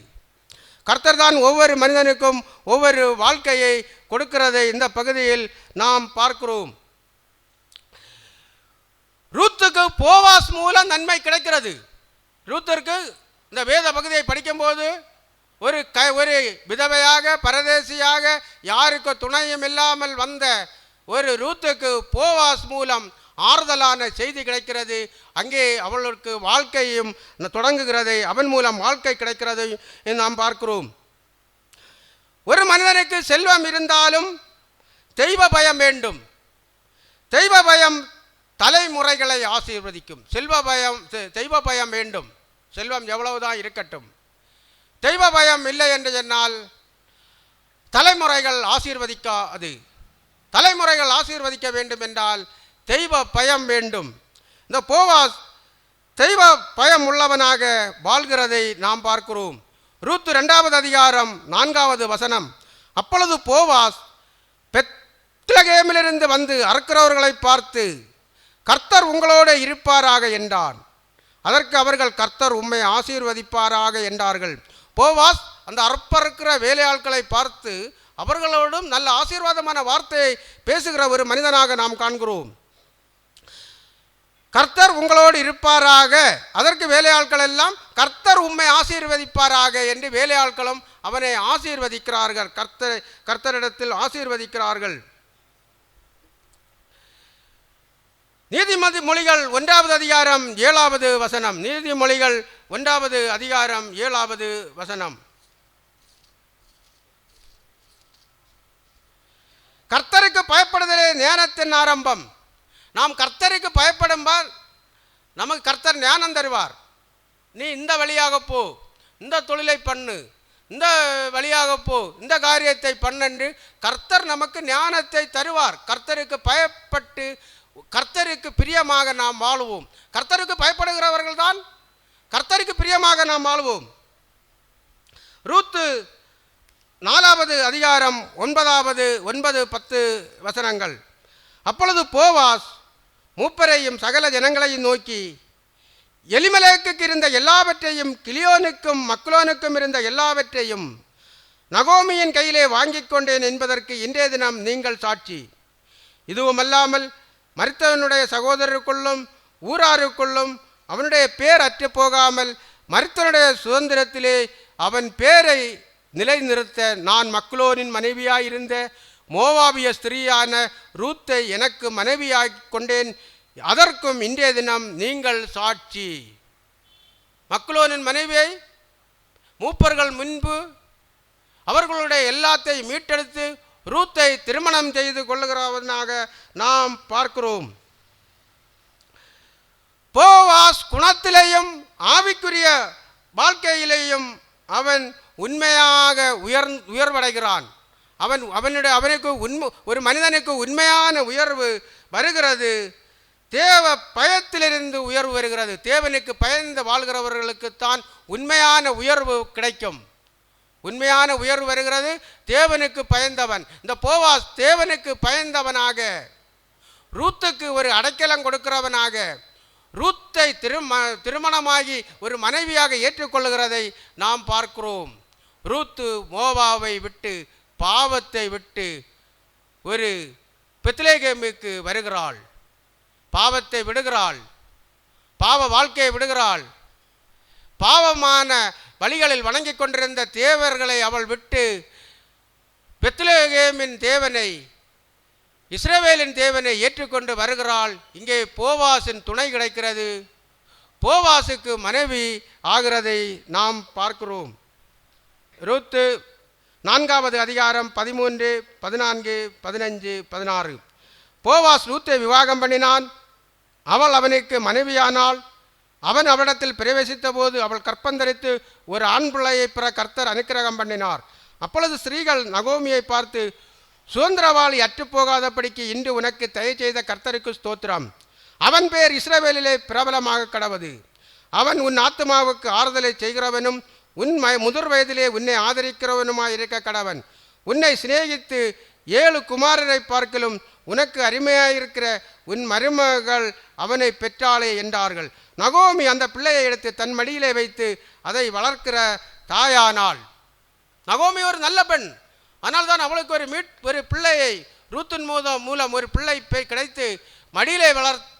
கர்த்தர் தான் ஒவ்வொரு மனிதனுக்கும் ஒவ்வொரு வாழ்க்கையை கொடுக்கிறதை இந்த பகுதியில் நாம் பார்க்கிறோம். ரூத்துக்கு போவாஸ் மூலம் நன்மை கிடைக்கிறது. ரூத்திற்கு இந்த வேத பகுதியை படிக்கும்போது ஒரு விதவையாக, பரதேசியாக, யாருக்கு துணையும் இல்லாமல் வந்த ஒரு ரூத்துக்கு போவாஸ் மூலம் ஆறுதலான செய்தி கிடைக்கிறது. அங்கே அவளுக்கு வாழ்க்கையும் தொடங்குகிறது. அவன் மூலம் வாழ்க்கை கிடைக்கிறது நாம் பார்க்கிறோம். ஒரு மனிதனுக்கு செல்வம் இருந்தாலும் தெய்வ பயம் வேண்டும். தெய்வ பயம் தலைமுறைகளை ஆசீர்வதிக்கும். தெய்வ பயம் வேண்டும். செல்வம் எவ்வளவுதான் இருக்கட்டும், தெய்வ பயம் இல்லை என்று சொன்னால் தலைமுறைகள் ஆசீர்வதிக்காது. தலைமுறைகள் ஆசீர்வதிக்க வேண்டும் என்றால் தெய்வ பயம் வேண்டும். இந்த போவாஸ் தெய்வ பயம் உள்ளவனாக வாழ்கிறதை நாம் பார்க்கிறோம். ரூத் 2வது அதிகாரம் 4வது வசனம். அப்பொழுது போவாஸ் பெத்லகேமிலிருந்து வந்து அறுக்கிறவர்களை பார்த்து, கர்த்தர் உங்களோடு இருப்பாராக என்றான். அதற்கு அவர்கள், கர்த்தர் உம்மை ஆசீர்வதிப்பாராக என்றார்கள். போவாஸ் அந்த அறுப்பறுக்கிற வேலையாட்களை பார்த்து அவர்களோடும் நல்ல ஆசீர்வாதமான வார்த்தையை பேசுகிற ஒரு மனிதனாக நாம் காண்கிறோம். கர்த்தர் உங்களோடு இருப்பாராக. அதற்கு வேலையாட்கள் எல்லாம், கர்த்தர் உம்மை ஆசீர்வதிப்பாராக என்று வேலையாட்களும் அவனை ஆசீர்வதிக்கிறார்கள். கர்த்தரிடத்தில் ஆசீர்வதிக்கிறார்கள். நீதிமொழிகள் 1வது அதிகாரம் 7வது வசனம். நீதிமொழிகள் 1வது அதிகாரம் 7வது வசனம். கர்த்தருக்கு பயப்படுதலே ஞானத்தின் ஆரம்பம். நாம் கர்த்தருக்கு பயப்படும்பால் நமக்கு கர்த்தர் ஞானம் தருவார். நீ இந்த வழியாக போ, இந்த தொழிலை பண்ணு, இந்த வழியாக போ, இந்த காரியத்தை பண்ணென்று கர்த்தர் நமக்கு ஞானத்தை தருவார். கர்த்தருக்கு பயப்பட்டு கர்த்தருக்கு பிரியமாக நாம் வாழுவோம். கர்த்தருக்கு பயப்படுகிறவர்கள் தான் கர்த்தருக்கு பிரியமாக நாம் வாழ்வோம். ரூத்து 4வது அதிகாரம் 9, 10 வசனங்கள். அப்பொழுது போவாஸ் மூப்பரையும் சகல ஜனங்களையும் நோக்கி, எலிமெலேக்குக்கு இருந்த எல்லாவற்றையும், கிலியோனுக்கும் மக்லோனுக்கும் இருந்த எல்லாவற்றையும் நகோமியின் கையிலே வாங்கிக் கொண்டேன் என்பதற்கு இன்றைய தினம் நீங்கள் சாட்சி. இதுவுமல்லாமல் மரித்தவனுடைய சகோதரருக்குள்ளும் ஊராருக்குள்ளும் அவனுடைய பேர் அற்று போகாமல் மரித்தவனுடைய சுதந்திரத்திலே அவன் பேரை நிலைநிறுத்த நான் மக்லோனின் மனைவியாயிருந்த மோவாபிய ஸ்திரீயான ரூத்தை எனக்கு மனைவியாகி கொண்டேன். அதற்கும் இன்றைய தினம் நீங்கள் சாட்சி. மக்லோனின் மனைவியை மூப்பர்கள் முன்பு அவர்களுடைய எல்லாத்தையும் மீட்டெடுத்து ரூத்தை திருமணம் செய்து கொள்ளுகிறவனாக நாம் பார்க்கிறோம். போவாஸ் குணத்திலேயும் ஆவிக்குரிய வாழ்க்கையிலேயும் அவன் உண்மையாக உயர்வடைகிறான். அவனுக்கு ஒரு மனிதனுக்கு உண்மையான உயர்வு வருகிறது. தேவ பயத்திலிருந்து உயர்வு வருகிறது. தேவனுக்கு பயந்து வாழ்கிறவர்களுக்குத்தான் உண்மையான உயர்வு கிடைக்கும். உண்மையான உயர்வு வருகிறது தேவனுக்கு பயந்தவன். இந்த போவாஸ் தேவனுக்கு பயந்தவனாக, ரூத்துக்கு ஒரு அடைக்கலம் கொடுக்கிறவனாக, ரூத்தை திருமணமாகி ஒரு மனைவியாக ஏற்றுக்கொள்ளுகிறதை நாம் பார்க்கிறோம். ரூத்து மோவாவை விட்டு, பாவத்தை விட்டு ஒரு பெத்லகேமுக்கு வருகிறாள். பாவத்தை விடுகிறாள், பாவ வாழ்க்கையை விடுகிறாள். பாவமான வழிகளில் வணங்கி கொண்டிருந்த தேவர்களை அவள் விட்டு பெத்லகேமின் தேவனை, இஸ்ரவேலின் தேவனை ஏற்றுக்கொண்டு வருகிறாள். இங்கே போவாசின் துணை கிடைக்கிறது. போவாசுக்கு மனைவி ஆகிறதை நாம் பார்க்கிறோம். ரூத்து 4வது அதிகாரம் 13, 14, 15, 16. போவாஸ் ரூத்தை விவாகம் பண்ணினான். அவள் அவனுக்கு மனைவியானாள். அவன் அவனிடத்தில் பிரவேசித்த போது அவள் கற்பந்தரித்து ஒரு ஆண் பிள்ளையை பெற கர்த்தர் அனுக்கிரகம் பண்ணினார். அப்பொழுது ஸ்திரீகள் நகோமியை பார்த்து, சுதந்திரவாளி அற்றுப்போகாதபடிக்கு இன்று உனக்கு தயை செய்த கர்த்தருக்கு ஸ்தோத்திரம். அவன் பேர் இஸ்ரவேலிலே பிரபலமாக கடவது. அவன் உன் ஆத்துமாவுக்கு ஆறுதலை செய்கிறவனும் உன் முதிர் வயதிலே உன்னை ஆதரிக்கிறவனுமாய் இருக்க கடவன். உன்னை சிநேகித்து 7 குமாரரை பார்க்கலும் உனக்கு அருமையாயிருக்கிற உன் மருமகள் அவனை பெற்றாளே என்றார்கள். நகோமி அந்த பிள்ளையை எடுத்து தன் மடியிலே வைத்து அதை வளர்க்கிற தாயானாள். நகோமி ஒரு நல்ல பெண். ஆனால் தான் அவளுக்கு ஒரு பிள்ளையை ரூத்தின் மூலம் ஒரு பிள்ளை கிடைத்து மடியிலே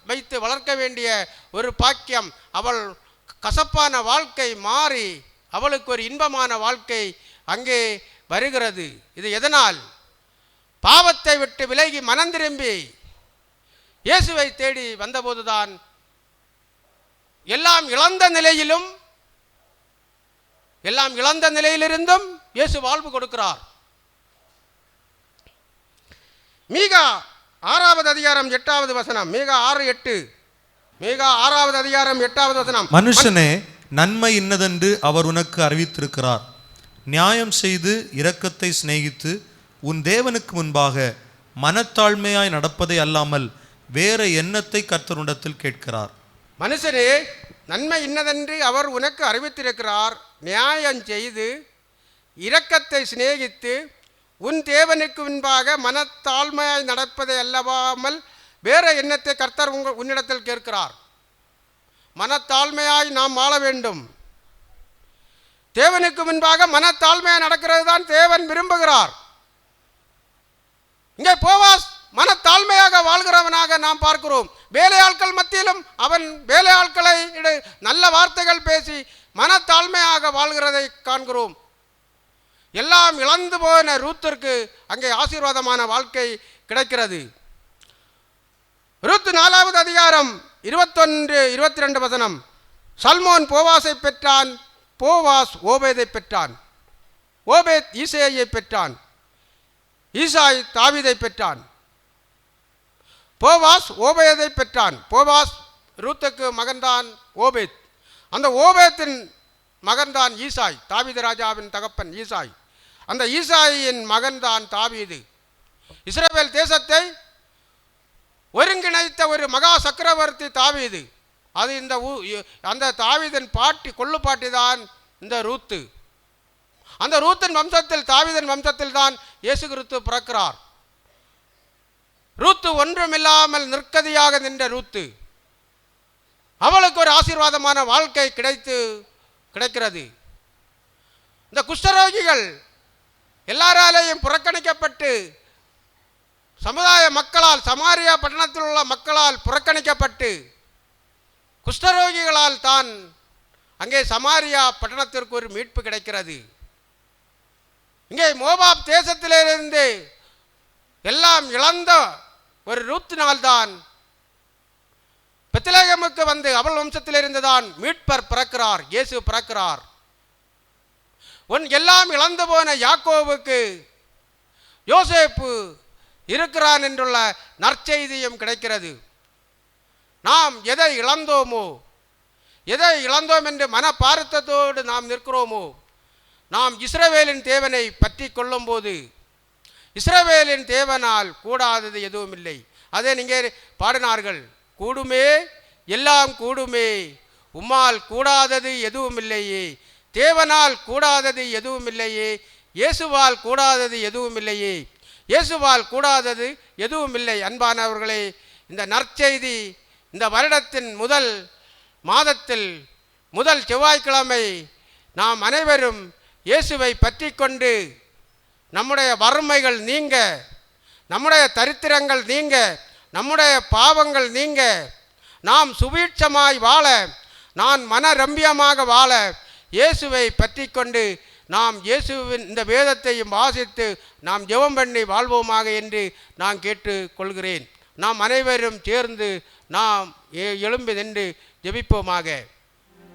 வைத்து வளர்க்க வேண்டிய ஒரு பாக்கியம். அவள் கசப்பான வாழ்க்கை மாறி அவளுக்கு ஒரு இன்பமான வாழ்க்கை அங்கே வருகிறது. இது எதனால்? பாவத்தை விட்டு விலகி மனம் திரும்பி இயேசுவை தேடி வந்தபோதுதான் எல்லாம் இழந்த நிலையிலிருந்தும் இயேசு வாழ்வு கொடுக்கிறார். மீகா 6வது அதிகாரம் 8வது வசனம். மீகா 6:8. மீகா 6வது அதிகாரம் 8வது வசனம். மனுஷனே, நன்மை இன்னதென்று அவர் உனக்கு அறிவித்திருக்கிறார். நியாயம் செய்து இரக்கத்தை சிநேகித்து உன் தேவனுக்கு முன்பாக மனத்தாழ்மையாய் நடப்பதை அல்லாமல் வேற எண்ணத்தை கர்த்தருண்டத்தில் கேட்கிறார். மனுஷனே, நன்மை இன்னதென்று அவர் உனக்கு அறிவித்திருக்கிறார். நியாயம் செய்து இரக்கத்தை சிநேகித்து உன் தேவனுக்கு முன்பாக மனத்தாழ்மையாய் நடப்பதை அல்லாமல் வேற எண்ணத்தை கர்த்தர் உன்னிடத்தில் கேட்கிறார். மனத்தாழ்மையாய் நாம் வாழ வேண்டும். தேவனுக்கு முன்பாக மனத்தாழ்மையாய் நடக்கிறது தான் தேவன் விரும்புகிறார். இங்கே போவாஸ் மனத்தாழ்மையாக வாழ்கிறவனாக நாம் பார்க்கிறோம். வேலையாட்கள் மத்தியிலும் அவன் வேலையாட்களை நல்ல வார்த்தைகள் பேசி மனத்தாழ்மையாக வாழ்கிறதை காண்கிறோம். எல்லாம் இழந்து போன ரூத்திற்கு அங்கே ஆசீர்வாதமான வாழ்க்கை கிடைக்கிறது. ரூத் 4வது அதிகாரம் 21-22 வசனம். சல்மோன் போவாசை பெற்றான், போவாஸ் ஓபேதை பெற்றான், ஓபேத் ஈசாயை பெற்றான், ஈசாய் தாவீதை பெற்றான், போவாஸ் ஓபேதை பெற்றான். போவாஸ் ரூத்துக்கு மகன்தான் ஓபேத். அந்த ஓபேத்தின் மகன்தான் ஈசாய், தாவீது ராஜாவின் தகப்பன் ஈசாய். அந்த ஈசாயின் மகன்தான் தாவீது. இஸ்ரவேல் தேசத்தை ஒருங்கிணைத்த ஒரு மகா சக்கரவர்த்தி தாவீது. அது அந்த தாவீதின் கொள்ளு பாட்டி தான் இந்த ரூத்து. அந்த ரூத்தின் வம்சத்தில், தாவீதின் வம்சத்தில் தான் இயேசு கிறிஸ்து பிறக்கிறார். ரூத்து ஒன்றுமில்லாமல் நிற்கதியாக நின்ற ரூத்து. அவளுக்கு ஒரு ஆசீர்வாதமான வாழ்க்கை கிடைக்கிறது. இந்த குஷ்டரோகிகள் எல்லாராலேயும் புறக்கணிக்கப்பட்டு சமுதாய மக்களால், சமாரியா பட்டணத்தில் உள்ள மக்களால் புறக்கணிக்கப்பட்டு குஷ்டரோகிகளால் தான் அங்கே சமாரியா பட்டணத்திற்கு ஒரு மீட்பு கிடைக்கிறது. இங்கே மோவாப் தேசத்திலிருந்து எல்லாம் இழந்த ஒரு ரூத்தினால்தான் பெத்லகேமுக்கு வந்து அவள் வம்சத்திலிருந்து தான் மீட்பர் பிறக்கிறார், இயேசு பிறக்கிறார். எல்லாம் இழந்து போன யாக்கோவுக்கு யோசேப்பு இருக்கிறான் என்றுள்ள நற்செய்தியும் கிடைக்கிறது. நாம் எதை இழந்தோம் என்று மன பாரத்தத்தோடு நாம் நிற்கிறோமோ, நாம் இஸ்ரவேலின் தேவனை பற்றி கொள்ளும் போது இஸ்ரவேலின் தேவனால் கூடாதது எதுவும் இல்லை. அதை நீங்கள் பாடினார்கள். கூடுமே, எல்லாம் கூடுமே, உம்மால் கூடாதது எதுவும் இல்லையே, தேவனால் கூடாதது எதுவும் இல்லையே, இயேசுவால் கூடாதது எதுவும் இல்லையே, இயேசுவால் கூடாதது எதுவும் இல்லை. அன்பானவர்களே, இந்த நற்செய்தி இந்த வருடத்தின் முதல் மாதத்தில் முதல் செவ்வாய்க்கிழமை நாம் அனைவரும் இயேசுவை பற்றி கொண்டு நம்முடைய வறுமைகள் நீங்க, நம்முடைய தரித்திரங்கள் நீங்க, நம்முடைய பாவங்கள் நீங்க, நாம் சுபீட்சமாய் வாழ, நான் மனரம்பியமாக வாழ இயேசுவை பற்றி கொண்டு நாம் இயேசுவின் இந்த வேதத்தையும் வாசித்து நாம் ஜெபம் பண்ணி வாழ்வோமாக என்று நான் கேட்டுக்கொள்கிறேன். நாம் அனைவரும் சேர்ந்து நாம் எழும்பி நின்று ஜெபிப்போமாக.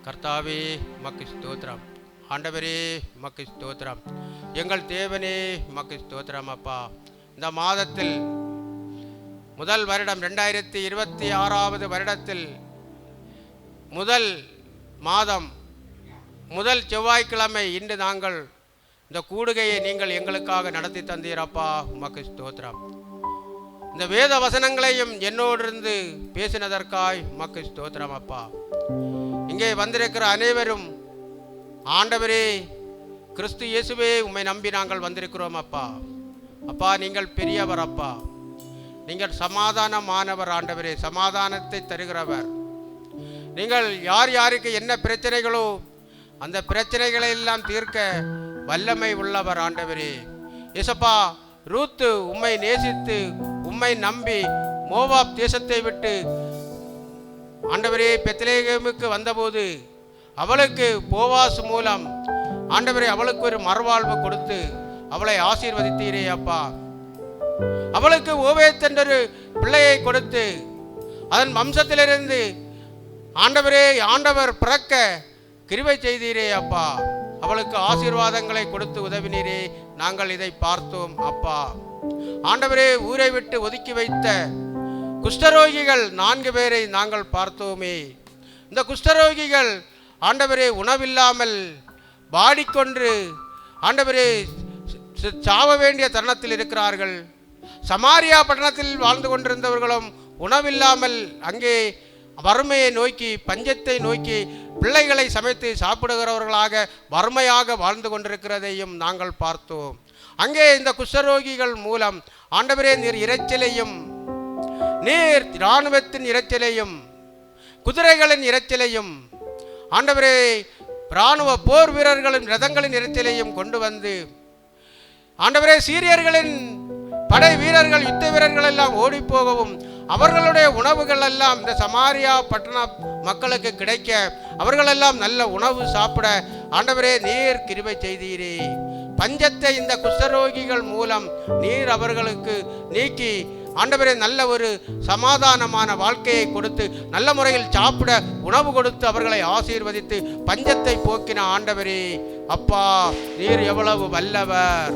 கர்த்தாவே மக்கு ஸ்தோத்திரம், ஆண்டவரே மக்கு ஸ்தோத்திரம், எங்கள் தேவனே மக்கு ஸ்தோத்திரம். அப்பா, இந்த மாதத்தில் முதல் வருடம் 2026வது வருடத்தில் முதல் மாதம் முதல் செவ்வாய்க்கிழமை இன்று நாங்கள் இந்த கூடுகையை நீங்கள் எங்களுக்காக நடத்தி தந்தீரப்பா, உமக்கு ஸ்தோத்திரம். இந்த வேத வசனங்களையும் என்னோடு இருந்து பேசினதற்காய் உமக்கு ஸ்தோத்திரம். அப்பா, இங்கே வந்திருக்கிற அனைவரும் ஆண்டவரே கிறிஸ்து இயேசுவே உம்மை நம்பி நாங்கள் வந்திருக்கிறோம். அப்பா, அப்பா நீங்கள் பெரியவர். அப்பா, நீங்கள் சமாதானமானவர். ஆண்டவரே, சமாதானத்தை தருகிறவர். நீங்கள் யார் யாருக்கு என்ன பிரச்சனைகளோ அந்த பிரச்சனைகளை எல்லாம் தீர்க்க வல்லமை உள்ளவர். ஆண்டவரே இயேசப்பா, ரூத்து உம்மை நேசித்து உம்மை நம்பி மோவாப் தேசத்தை விட்டு ஆண்டவரே பெத்லகேமுக்கு வந்தபோது அவளுக்கு போவாஸ் மூலம் ஆண்டவரே அவளுக்கு ஒரு மறுவாழ்வு கொடுத்து அவளை ஆசீர்வதித்தீரே. அப்பா, அவளுக்கு ஓபேத் என்ற பிள்ளையை கொடுத்து அதன் வம்சத்திலிருந்து ஆண்டவரே ஆண்டவர் பிறக்க கிருபை செய்தீரே அப்பா. அவளுக்கு ஆசீர்வாதங்களை கொடுத்து உதவினீரே. நாங்கள் இதை பார்த்தோம் அப்பா. ஆண்டவரே, ஊரை விட்டு ஒதுக்கி வைத்த குஷ்டரோகிகள் 4 பேரை நாங்கள் பார்த்தோமே. இந்த குஷ்டரோகிகள் ஆண்டவரே உணவில்லாமல் வாடிக்கொண்டு ஆண்டவரே சாவ வேண்டிய தருணத்தில் இருக்கிறார்கள். சமாரியா பட்டணத்தில் வாழ்ந்து கொண்டிருந்தவர்களும் உணவில்லாமல் அங்கே வறுமையை நோக்கி பஞ்சத்தை நோக்கி பிள்ளைகளை சமைத்து சாப்பிடுகிறவர்களாக வறுமையாக வாழ்ந்து கொண்டிருக்கிறதையும் நாங்கள் பார்த்தோம். அங்கே இந்த குஷ்டரோகிகள் மூலம் ஆண்டவரே நீர் இரைச்சலையும், நீர் இராணுவத்தின் இரைச்சலையும், குதிரைகளின் இரைச்சலையும், ஆண்டவரே இராணுவ போர் வீரர்களின் ரதங்களின் இரைச்சலையும் கொண்டு வந்து ஆண்டவரே சீரியர்களின் படை வீரர்கள் யுத்த வீரர்கள் எல்லாம் ஓடி போகவும் அவர்களுடைய உணவுகள் எல்லாம் இந்த சமாரியா பட்டண மக்களுக்கு கிடைக்க அவர்களெல்லாம் நல்ல உணவு சாப்பிட ஆண்டவரே நீர் கிருபை செய்தீரே. பஞ்சத்தை இந்த குஷ்டரோகிகள் மூலம் நீர் அவர்களுக்கு நீக்கி ஆண்டவரே நல்ல ஒரு சமாதானமான வாழ்க்கையை கொடுத்து நல்ல முறையில் சாப்பிட உணவு கொடுத்து அவர்களை ஆசீர்வதித்து பஞ்சத்தை போக்கின ஆண்டவரே அப்பா, நீர் எவ்வளவு வல்லவர்,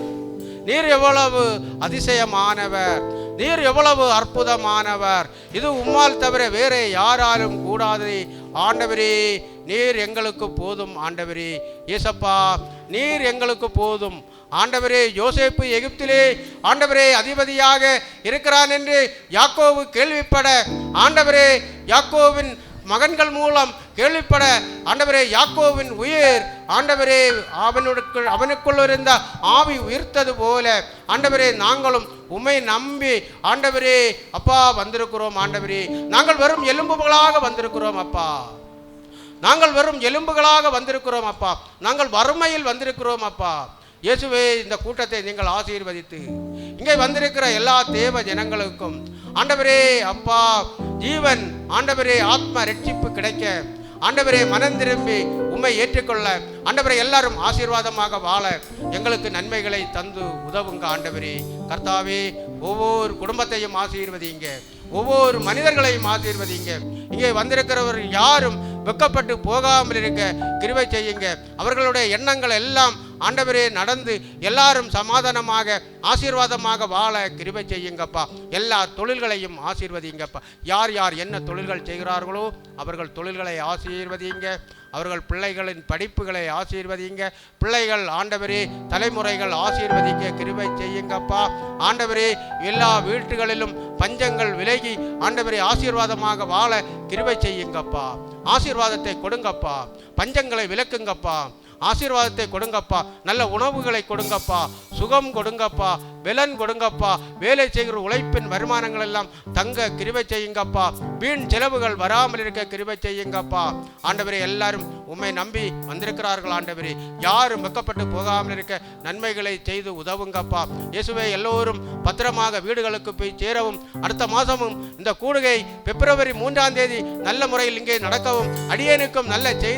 நீர் எவ்வளவு அதிசயமானவர், நீர் எவ்வளவு அற்புதமானவர். இது உம்மால் தவிர வேறே யாராலும் கூடாது ஆண்டவரே. நீர் எங்களுக்கு போதும் ஆண்டவரே. ஏசப்பா, நீர் எங்களுக்கு போதும் ஆண்டவரே. யோசேப்பு எகிப்திலே ஆண்டவரே அதிபதியாக இருக்கிறான் என்று யாக்கோபு கேள்விப்பட ஆண்டவரே யாக்கோவின் மகன்கள் மூலம் கேள்விப்பட ஆண்டவரே யாக்கோவின் உயிர் ஆண்டவரே அவனுக்குள் இருந்த ஆவி உயிர்த்தது போல ஆண்டவரே நாங்களும் உம்மை நம்பி ஆண்டவரே அப்பா வந்திருக்கிறோம் ஆண்டவரே. நாங்கள் வெறும் எலும்புகளாக வந்திருக்கிறோம் அப்பா. நாங்கள் வெறும் எலும்புகளாக வந்திருக்கிறோம் அப்பா. நாங்கள் வறுமையில் வந்திருக்கிறோம் அப்பா. இயேசுவே, இந்த கூட்டத்தை நீங்கள் ஆசீர்வதித்து இங்கே வந்திருக்கிற எல்லா தேவ ஜனங்களுக்கும் ஆண்டவரே அப்பா ஜீவன் ஆண்டவரே ஆத்ம ரட்சிப்பு கிடைக்க ஆண்டவரே மனம் திரும்பி உம்மை ஏற்றுக்கொள்ள ஆண்டவரே எல்லாரும் ஆசீர்வாதமாக வாழ எங்களுக்கு நன்மைகளை தந்து உதவுங்க ஆண்டவரே. கர்த்தாவே, ஒவ்வொரு குடும்பத்தையும் ஆசீர்வதிங்க, ஒவ்வொரு மனிதர்களையும் ஆசீர்வதிங்க. இங்கே வந்திருக்கிறவர் யாரும் வெக்கப்பட்டு போகாமல் இருக்க கிருபை செய்யுங்க. அவர்களுடைய எண்ணங்கள் எல்லாம் ஆண்டவரே நடந்து எல்லாரும் சமாதானமாக ஆசீர்வாதமாக வாழ கிருபை செய்யுங்கப்பா. எல்லா தொழில்களையும் ஆசீர்வதிங்கப்பா. யார் யார் என்ன தொழில்கள் செய்கிறார்களோ அவர்கள் தொழில்களை ஆசீர்வதிங்க. அவர்கள் பிள்ளைகளின் படிப்புகளை ஆசீர்வதிங்க. பிள்ளைகள் ஆண்டவரே தலைமுறைகள் ஆசீர்வதிக்க கிருபை செய்யுங்கப்பா. ஆண்டவரே, எல்லா வீட்டுகளிலும் பஞ்சங்கள் விலகி ஆண்டவரே ஆசீர்வாதமாக வாழ கிருபை செய்யுங்கப்பா. ஆசீர்வாதத்தை கொடுங்கப்பா, பஞ்சங்களை விலக்குங்கப்பா, ஆசீர்வாதத்தை கொடுங்கப்பா, நல்ல உணவுகளை கொடுங்கப்பா, சுகம் கொடுங்கப்பா, பலன் கொடுங்கப்பா. வேலை செய்கிற உழைப்பின் வருமானங்கள் எல்லாம் தங்க கிருபை செய்யுங்கப்பா. வீண் செலவுகள் வராமல் இருக்க கிருபை செய்யுங்கப்பா. ஆண்டவரே, எல்லாரும் உம்மை நம்பி வந்திருக்கிறார்கள் ஆண்டவரே. யாரும் வெக்கப்பட்டு போகாமல் இருக்க நன்மைகளை செய்து உதவுங்கப்பா. இயேசுவே, எல்லோரும் பத்திரமாக வீடுகளுக்கு போய் சேரவும் அடுத்த மாதமும் இந்த கூடுகை பிப்ரவரி 3ஆம் தேதி நல்ல முறையில் இங்கே நடக்கவும் அடியேனுக்கும் நல்ல செய்தி